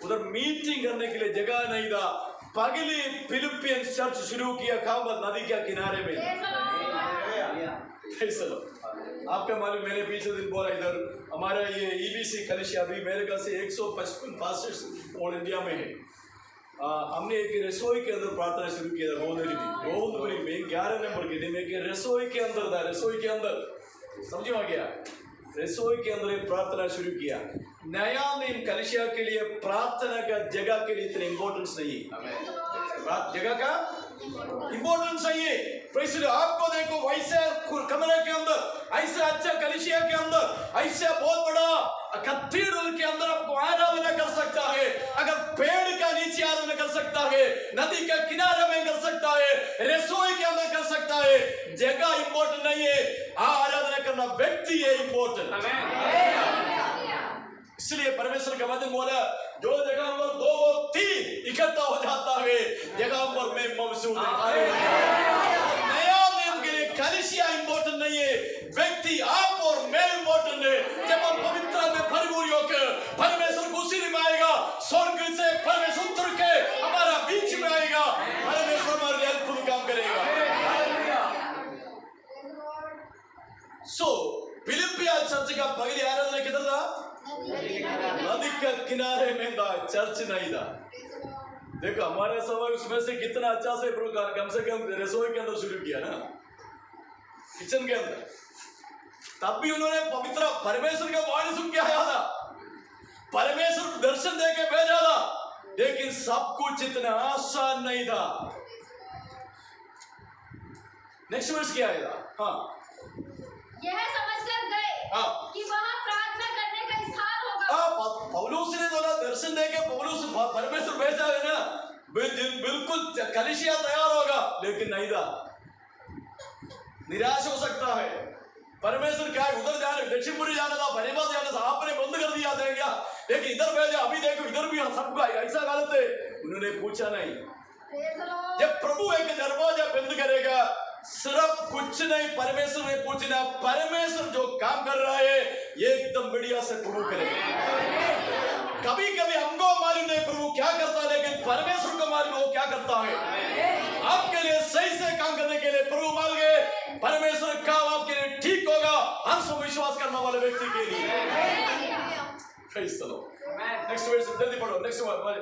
उधर मीटिंग करने के लिए जगह नहीं था, पगली फिलिपियन चर्च शुरू किया कहाँ? नदी के किनारे में। आपका मालूम, मैंने पिछले दिन बोला इधर हमारा ये ईबीसी कलीसिया अभी मेरे ख्याल से 155 पास्टर्स ऑल इंडिया में है। हमने एक रसोई के अंदर प्रार्थना शुरू किया था गोंदपुरी में 11 नंबर के दिन में रसोई के अंदर था, रसोई के अंदर समझो आ गया, रसोई के अंदर एक प्रार्थना शुरू किया। नया दिन कलीसिया के लिए प्रार्थना का जगह के लिए इतनी इंपॉर्टेंस नहीं है, जगह का इंपॉर्टेंस नहीं है। तो इसलिए आपको देखो वैसे कमरे के अंदर, ऐसे अच्छा कलीसिया के अंदर, ऐसे बहुत बड़ा कैथेड्रल के अंदर आपको आराधना कर सकता है, अगर पेड़ का नीचे आराधना कर सकता है, नदी के किनारे में कर सकता है, रसोई के अंदर कर सकता है, जगह इंपॉर्टेंट नहीं है, आराधना करना व्यक्ति है इंपॉर्टेंट। इसलिए परमेश्वर का वचन बोला, जो जगह पर 2 और 3 इकट्ठा हो जाता है, जगह पर मैं मौजूद हूं। नया दिन के लिए कलीसिया इंपॉर्टेंट नहीं है, व्यक्ति आप और मैं इंपॉर्टेंट है। जब हम पवित्र में भरपूर होकर परमेश्वर को उसी में आएगा, स्वर्ग से परमेश्वर उतर के हमारा बीच में आएगा, परमेश्वर हमारे लिए अद्भुत काम करेगा। सो फिलिपिया चर्च का पहली आराधना किधर था? नदी के किनारे में था, चर्च नहीं था। देखो हमारे समय उसमें से कितना अच्छा से प्रोग्राम, कम से कम रसोई के अंदर शुरू किया ना, किचन के अंदर, तब भी उन्होंने पवित्र परमेश्वर का वाणी सुन के आया था, परमेश्वर दर्शन दे के भेजा था, लेकिन सब कुछ इतना आसान नहीं था। नेक्स्ट वर्ष क्या आएगा? हाँ, यह समझकर गए कि वहाँ प्रार्थना करने का स्थान होगा। पौलुस ने बोला दर्शन देके पौलुस परमेश्वर भेजा है ना, बिल्कुल कलीसिया तैयार होगा, लेकिन नहीं था, निराश हो सकता है। परमेश्वर क्या उधर जाने, दक्षिणपुरी जाना था, फरीबाद जाना था, आपने बंद कर दिया था क्या? लेकिन इधर भेजा, अभी देखो इधर भी सबका ऐसा हालत है। उन्होंने पूछा नहीं। जब प्रभु एक दरवाजा बंद करेगा, सिर्फ कुछ नहीं, परमेश्वर ने पूछना, परमेश्वर जो काम कर रहा है ये एकदम बढ़िया से प्रभु करेगा। कभी कभी हमको मालूम नहीं प्रभु क्या करता है, लेकिन परमेश्वर को मालूम वो क्या करता है। आपके लिए सही से काम करने के लिए प्रभु मान गए, परमेश्वर काम आपके लिए ठीक होगा, हर सो विश्वास करने वाले व्यक्ति के लिए। नेक्स्ट वर्स जल्दी पढ़ो, नेक्स्ट प्रार्थना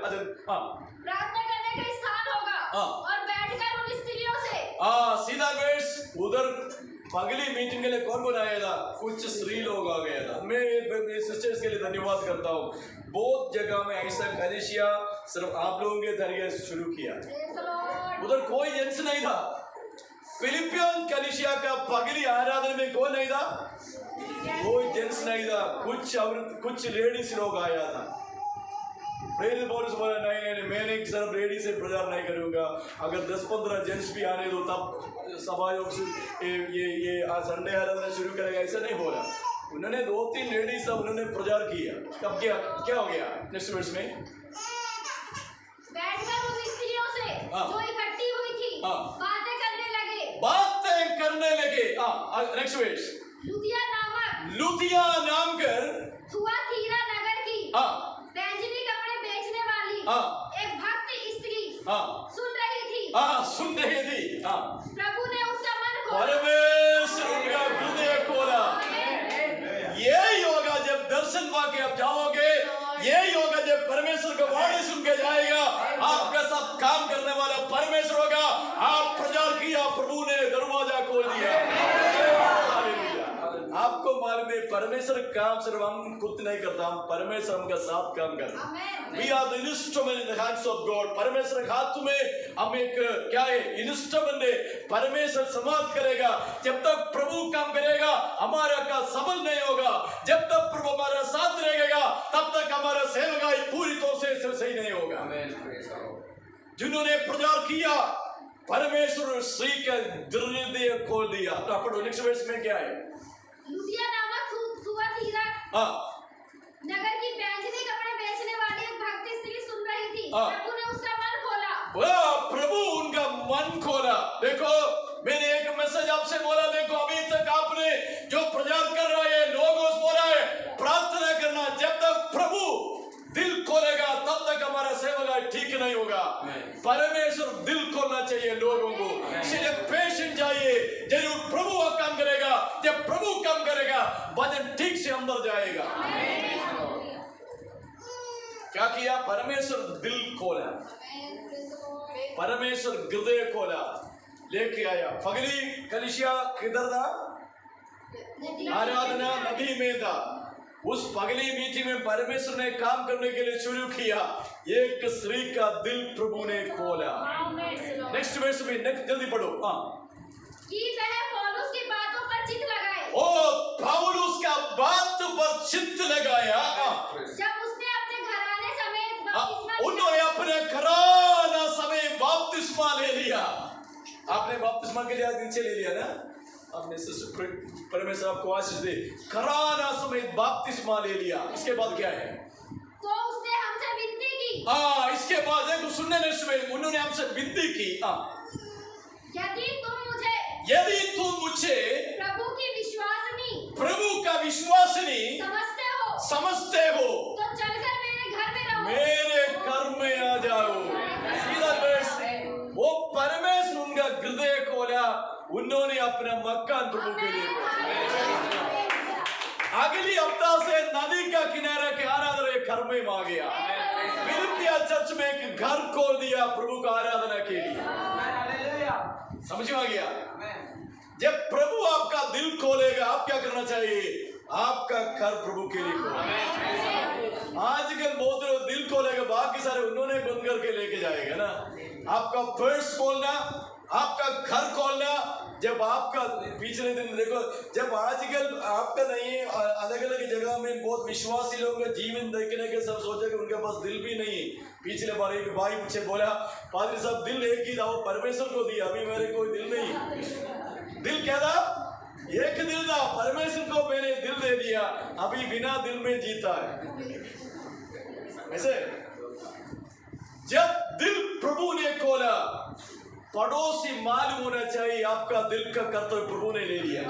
करने का स्थान होगा और बैठकर उन स्त्रियों से। सीधा वर्स उधर पगली मीटिंग के लिए कौन आया था? कुछ स्त्री लोग आ गया था। मैं सिस्टर्स के लिए धन्यवाद करता हूँ, बहुत जगह में ऐसा कलीसिया सिर्फ आप लोगों के जरिए शुरू किया, उधर कोई जेंट्स नहीं था। फिलिपियन कलीसिया का पगली आराधना में कौन नहीं था? कोई जेंट्स नहीं था, कुछ लेडीज लोग आया था। बोला नहीं, मैंने सिर्फ लेडी से प्रचार नहीं करूंगा, अगर 10-15 जेंट्स भी आने दो तब सभायोग ये संडे आराधना शुरू करेगा, ऐसा नहीं बोला। उन्होंने 2-3 लेडीज सब उन्होंने प्रचार किया। तब क्या हो गया? नेक्स्ट वर्स में बैठकर उन स्त्रियों से जो इकट्ठी हुई थी बातें करने लगे। नेक्स्ट वर्स लुदिया नाम कर थुआतीरा नगर की बैंजनी कपड़े बेचने वाली एक भक्त सुन रही थी। सुन रही थी। प्रभु ने उसका मन खोला। परमेश्वर उनका हृदय खोला। यही होगा जब दर्शन पाके आप जाओगे, यही होगा जब परमेश्वर का वाणी सुन के जाएगा, आपका सब काम करने वाला परमेश्वर होगा। आप प्रचार किया, प्रभु ने दरवाजा खोल दिया। आपको मालूम है परमेश्वर काम सिर्फ हम खुद नहीं करता, हम परमेश्वर हमका साथ काम करता। We are the instrument in the hands of God. परमेश्वर के हाथ में हम एक क्या है, इंस्ट्रूमेंट है। परमेश्वर समाप्त करेगा। जब तक प्रभु काम करेगा हमारा का सफल नहीं होगा। जब तक प्रभु हमारा साथ रहेगा तब तक हमारा सेवकाई पूरी तौर से सही नहीं होगा। जिन्होंने प्रचार किया परमेश्वर श्री का हृदय खोल दिया। तो आपको नेक्स्ट वर्स में क्या है? लुदिया नामक सुवतीरा नगर की बैंजनी कपड़े बेचने वाली एक भक्ति स्त्री सुन रही थी। प्रभु ने उसका मन खोला। प्रभु उनका मन खोला। देखो मैंने एक मैसेज आपसे बोला, देखो अभी तक आपने जो प्रचार कर रहा है, लोगों से बोला है प्रार्थना करना। जब तक प्रभु दिल खोलेगा तब तक हमारा सेवा ठीक नहीं होगा। परमेश्वर दिल खोलना चाहिए लोगों को, इसलिए पेशेंट चाहिए। जरूर प्रभु काम करेगा। जब प्रभु काम करेगा वचन ठीक से अंदर जाएगा। क्या किया? परमेश्वर दिल खोला, परमेश्वर हृदय खोला, लेके आया। पगली कलिसिया किधर था? आराधना नदी में था। उस पगली मीटिंग में परमेश्वर ने काम करने के लिए शुरू किया। एक स्त्री का दिल प्रभु ने खोला। नेक्स्ट वर्स में जल्दी पढ़ो। कि वह पौलुस की बातों पर चित्त लगाए। पौलुस का बात पर चित्त लगाया। जब उसने अपने घराने समेत बपतिस्मा उन्होंने अपने घराना समेत बपतिस्मा ले लिया। आपने बपतिस्मा के लिए नीचे ले लिया ना? आपने परमेश्वर आपको आशीष दे। घराना समेत बपतिस्मा ले लिया। इसके बाद क्या है? तो उसने हमसे विनती की। इसके बाद देखो सुनने में उन्होंने हमसे विनती की। यदि तुम मुझे प्रभु का विश्वासिनी समझते हो तो चलकर मेरे घर में रहो। मेरे घर में आ जाओ। वो परमेश्वर उनका हृदय खोला। उन्होंने अपना मकान प्रभु के लिए खोला। अगली हफ्ता से नदी का किनारा के आराधना घर में आ गया। फिलिपिया चर्च में एक घर खोल दिया प्रभु का आराधना के लिए। समझ में आ गया? जब प्रभु आपका दिल खोलेगा आप क्या करना चाहिए? आपका घर प्रभु के लिए खोलेगा। आजकल बहुत लोग दिल खोलेगा, बाकी सारे उन्होंने बंद करके लेके जाएगा ना। आपका पर्स खोलना, आपका घर खोलना। जब आपका पिछले दिन देखो, जब आजकल आपका नहीं है, अलग अलग जगह में बहुत विश्वासी लोग जीवन देखने के सब सोचे कि उनके पास दिल भी नहीं। पिछले बार एक भाई मुझे बोला, पादरी साहब दिल एक ही था, वो परमेश्वर को दिया, अभी मेरे कोई दिल नहीं। दिल क्या था? एक दिल था, परमेश्वर को मैंने दिल दे दिया, अभी बिना दिल में जीता है। ऐसे जब दिल प्रभु ने खोला, पड़ोसी मालूम होना चाहिए आपका दिल का कर्तव्य प्रभु ने ले लिया।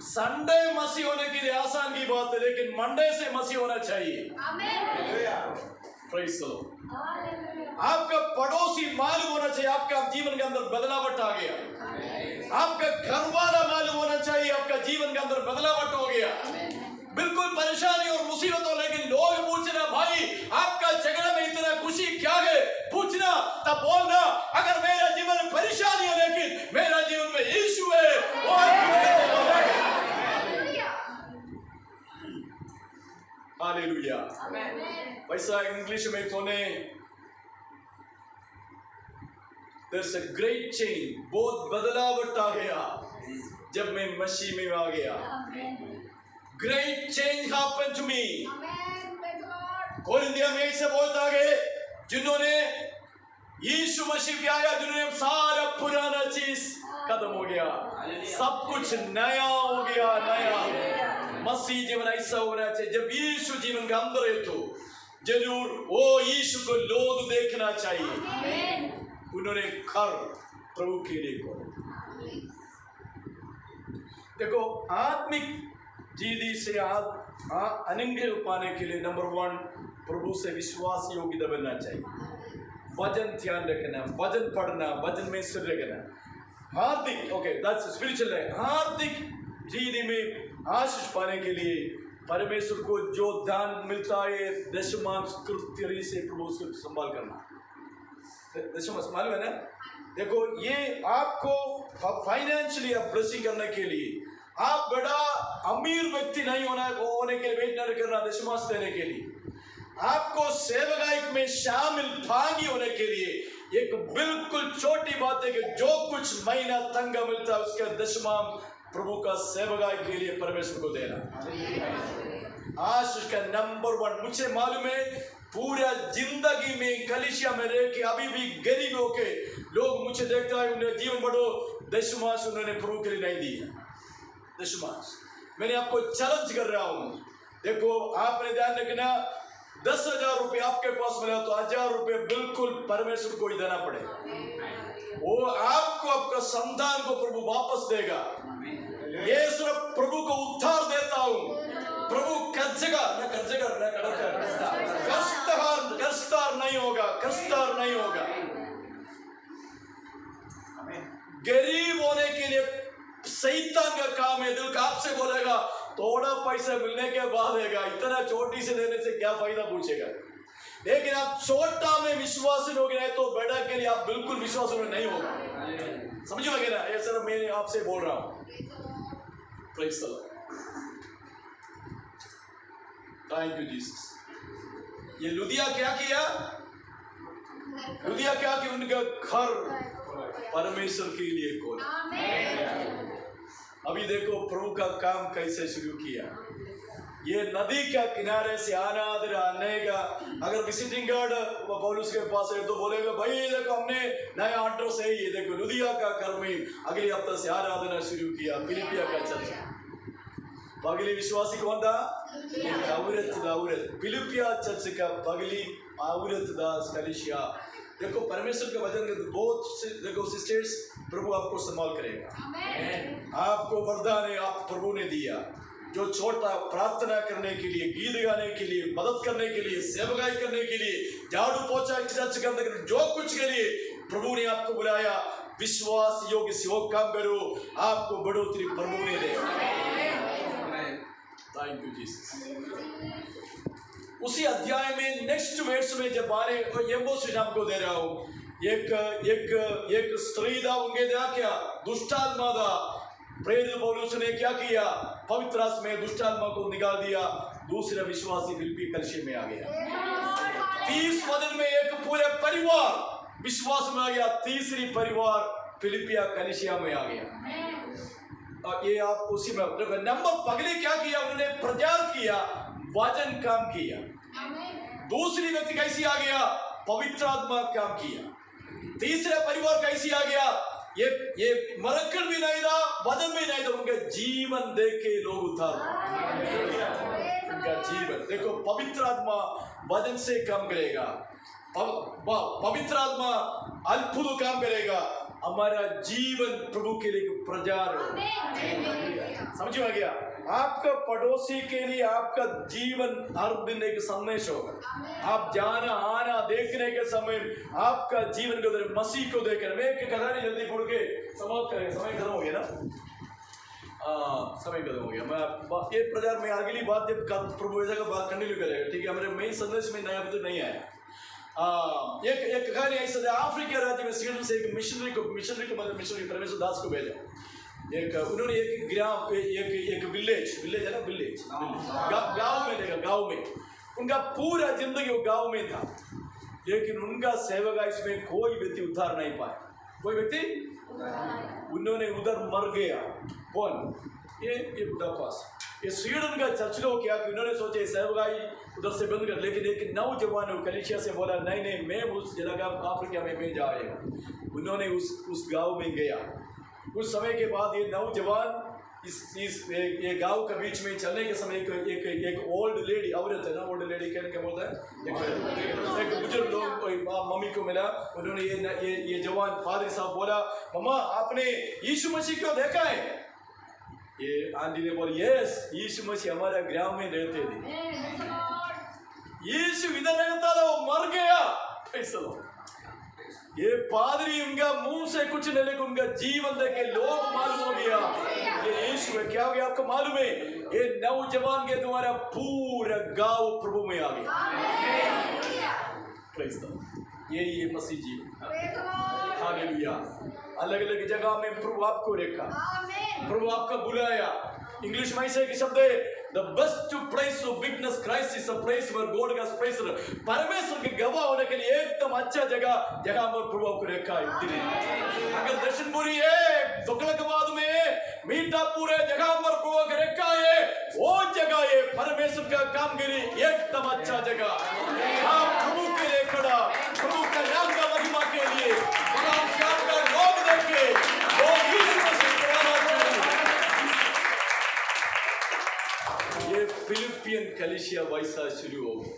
संडे मसीह होने के लिए आसान की बात है, लेकिन मंडे से मसीह होना चाहिए। Praise the Lord. आपका पड़ोसी मालूम होना चाहिए आपका जीवन के अंदर बदलावट आ गया। आपका घर वाला मालूम होना चाहिए आपका जीवन के अंदर बदलावट हो गया। बिल्कुल परेशानी और मुसीबत हो, लेकिन लोग पूछना भाई आपका झगड़ा में इतना खुशी क्या है, पूछना तब बोलना अगर मेरा जीवन में परेशानी है लेकिन मेरा जीवन में यीशु है। हालेलुया। वैसा इंग्लिश में कोने there's a great change, बहुत बदलावट आ गया जब मैं मसीह में आ गया। Great change happened to me. कोरिन्थिया में ऐसे बोलता है जिन्होंने यीशु मसीह पे आया, जिन्होंने सारा पुराना चीज खत्म हो गया, सब कुछ नया हो गया। नया मसीह जीवन ऐसा होना चाहिए। जब यीशु जीवन के अंदर है तो जरूर वो यीशु को लोग देखना चाहिए। उन्होंने घर प्रभु के लिए खोला। देखो आत्मिक जीदी से अनुग्रह पाने के लिए नंबर 1 प्रभु से विश्वास योग्यता बनना चाहिए। वचन ध्यान रखना, वचन पढ़ना, वचन में सिर रखना। हार्दिक, ओके, दैट्स स्पिरिचुअल है। हार्दिक जीवन में आशीष पाने के लिए परमेश्वर को जो दान मिलता है दशमांश कृत्य से प्रभु उसको संभाल करना। दशमांश मालूम है ना? देखो ये आपको फाइनेंशियली ब्लेसिंग करने के लिए, आप बड़ा अमीर व्यक्ति नहीं होने के लिए वेट न करना दशमांश देने के लिए, आपको सेवकाई में शामिल भागी होने के लिए एक बिल्कुल छोटी बात है कि जो कुछ महीना तंगा मिलता है उसका दशमांश प्रभु का सेवकाई के लिए परमेश्वर को देना। आशीष का नंबर 1। मुझे मालूम है पूरा जिंदगी में कलीसिया में रह के अभी भी गरीब होके लोग मुझे देखता है उन्हें जीवन बढ़ो दशमांश उन्होंने प्रभु के लिए नहीं दिया। दशमांश मैंने आपको चैलेंज कर रहा हूं, देखो आपने ध्यान रखना 10,000 रुपये आपके पास मिला तो 1,000 रुपये बिल्कुल परमेश्वर को ही देना पड़ेगा। वो आपको आपका संतान को प्रभु वापस देगा। ये सिर्फ प्रभु को उद्धार देता हूं। प्रभु कष्टहार नहीं होगा, कष्टहार नहीं होगा। गरीब होने के लिए शैतान का काम है, दिल का आपसे बोलेगा थोड़ा पैसा मिलने के बाद देगा, इतना छोटी से देने से क्या फायदा पूछेगा। लेकिन आप छोटा में विश्वासी हो गए तो बड़ा के लिए आप बिल्कुल विश्वास में नहीं होगा। समझोगे ना? ये सर मैं आपसे बोल रहा हूं। Praise the Lord, thank you Jesus. ये लुदिया क्या किया? लुदिया क्या किया? उनका घर परमेश्वर के लिए खोला। अभी देखो प्रभु का काम कैसे शुरू किया। ये नदी का किनारे से आने का, अगर विजिटिंग कार्ड पौलुस के पास है तो बोलेगा भाई देखो हमने नया एड्रेस है, ये देखो लुदिया का घर में अगले हफ्ते से आराधना शुरू किया। फिलिपिया का चर्च, पगली विश्वासी कौन था? औरत। फिलिपिया चर्च का पगली औरत दास कलीसिया। देखो परमेश्वर के वचन के बहुत से देखो सिस्टर्स प्रभु आपको संभाल करेगा। आपको वरदान है, आप प्रभु ने दिया। जो छोटा प्रार्थना करने के लिए, गीत गाने के लिए, मदद करने के लिए, सेवकाई करने के लिए, झाड़ू पोछा चर्च करने के लिए, जो कुछ के लिए प्रभु ने आपको बुलाया, विश्वास योग्य से वो काम करो, आपको बढ़ोतरी प्रभु ने दे। Thank you Jesus. उसी अध्याय में नेक्स्ट वर्स में जब आने ये वो आपको दे रहा हूं, एक स्त्री था, उनके क्या दुष्टात्मा था। प्रेरित पौलुस ने क्या किया? पवित्र आत्मा में दुष्टात्मा को निकाल दिया। दूसरा विश्वासी फिलिप्पी कलीसिया में आ गया। 30 दिन में एक पूरे परिवार विश्वास में आ गया। तीसरी परिवार फिलिपिया कलीसिया में आ गया। और ये आप उसी में नंबर पगले क्या किया? उन्होंने प्रचार किया, वचन काम किया। दूसरी व्यक्ति कैसी आ गया? पवित्र आत्मा काम किया। तीसरा परिवार कैसी आ गया? ये मरकल भी नहीं था, वचन भी नहीं था, उनका जीवन देख के लोग उद्धार उनका जीवन देखो। पवित्र आत्मा वचन से काम करेगा, पवित्र आत्मा अद्भुत काम करेगा। हमारा जीवन प्रभु के लिए प्रचार हो। समझ में आ गया? आपका पड़ोसी के लिए आपका जीवन हर दिन एक संदेश होगा। आप जाना आना देखने के समय आपका जीवन को मसीह को देखकर, मैं एक कहानी जल्दी पढ़ के समाप्त करेंगे, समय खत्म हो गया ना? समय खत्म हो गया। मैं ये प्रचार में अगली बात जब प्रभु ऐसा का बात कंटिन्यू करेगा, ठीक है? हमारे मेन संदेश में नया तो नहीं आया। एक कहानी ऐसा, अफ्रीका राज्य में स्वीडन से एक मिशनरी परमेश्वर दास को भेजा। उन्होंने एक ग्राम, एक विलेज है ना, विलेज गांव में देखा। गांव में उनका पूरा जिंदगी वो गांव में था, लेकिन उनका सेवका इसमें कोई व्यक्ति उद्धार नहीं पाया। कोई व्यक्ति उन्होंने उधर मर गया। कौन? ये बुडापास। ये स्वीडन का चर्च लोग क्या कि उन्होंने सोचे सेवकाई उधर से बंद कर, लेकिन एक नौजवान कलीसिया से बोला नहीं मैं उस जगह अफ्रीका में मैं जाएगा। उन्होंने उस गांव में गया। कुछ समय के बाद ये नौजवान ये गांव के बीच में चलने के समय एक ओल्ड लेडी, औरत है ना, ओल्ड लेडी क्या बोलता है, एक बुजुर्ग लोग मम्मी को मिला। उन्होंने ये जवान फादर साहब बोला, मम्मा आपने यीशु मसीह को देखा है? ये आंटी ने बोला, यस, यीशु मसीह हमारे ग्राम में रहते थे। यीशु इधर रहता था, वो मर गया। ये पादरी उनका मुंह से कुछ नहीं, लेकिन उनका जीवन देख के लोग मालूम हो गया ये यीशु है। क्या हो गया आपको मालूम है? ये नौजवान के द्वारा पूरा गांव प्रभु में आ गया। Praise the Lord. ये मसीह जीवन। हालेलुया। अलग अलग जगह में प्रभु आपको रखा, प्रभु आपका बुलाया। इंग्लिश में ऐसे एक शब्द है, the best place of witness Christ is a place where God has placed। परमेश्वर के गवाह होने के लिए एकदम अच्छा जगह पर प्रभु आपको रखा है। अगर दर्शनपुरी है, दुगलकबाद में मीठापुर है, जगह पर प्रभु को रखा है, वो जगह है परमेश्वर का कामगिरी एकदम अच्छा जगह। हाँ, प्रभु के लिए खड़ा, प्रभु का नाम का महिमा के लिए लोग देखे, लोग यीशु मसीह को ये फिलिपियन कलीसिया वैसा शुरू हो गया।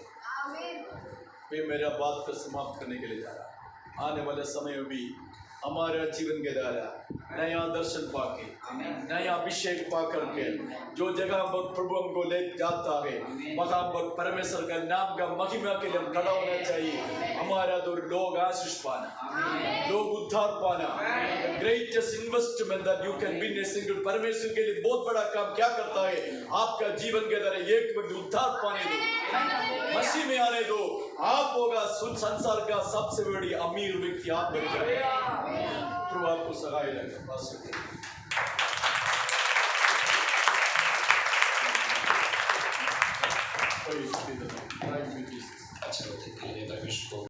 मैं मेरा बात को समाप्त करने के लिए जा रहा। आने वाले समय में भी हमारा जीवन के द्वारा नया दर्शन पाके, नया अभिषेक पा करके जो जगह पर प्रभु हमको ले जाता है, वहां पर परमेश्वर का नाम का महिमा के लिए हम खड़ा होना चाहिए। हमारा तो लोग आशीष पाना, लोग उद्धार पाना। Greatest investment that you can win a single. परमेश्वर के लिए बहुत बड़ा काम क्या करता है? आपका जीवन के द्वारा एक वक्त उद्धार पाने दो, मसीह में आने दो। आप होगा संसार का सबसे बड़ी अमीर व्यक्ति आप बन जाए। प्रभु आपको सहाय लगे। अच्छा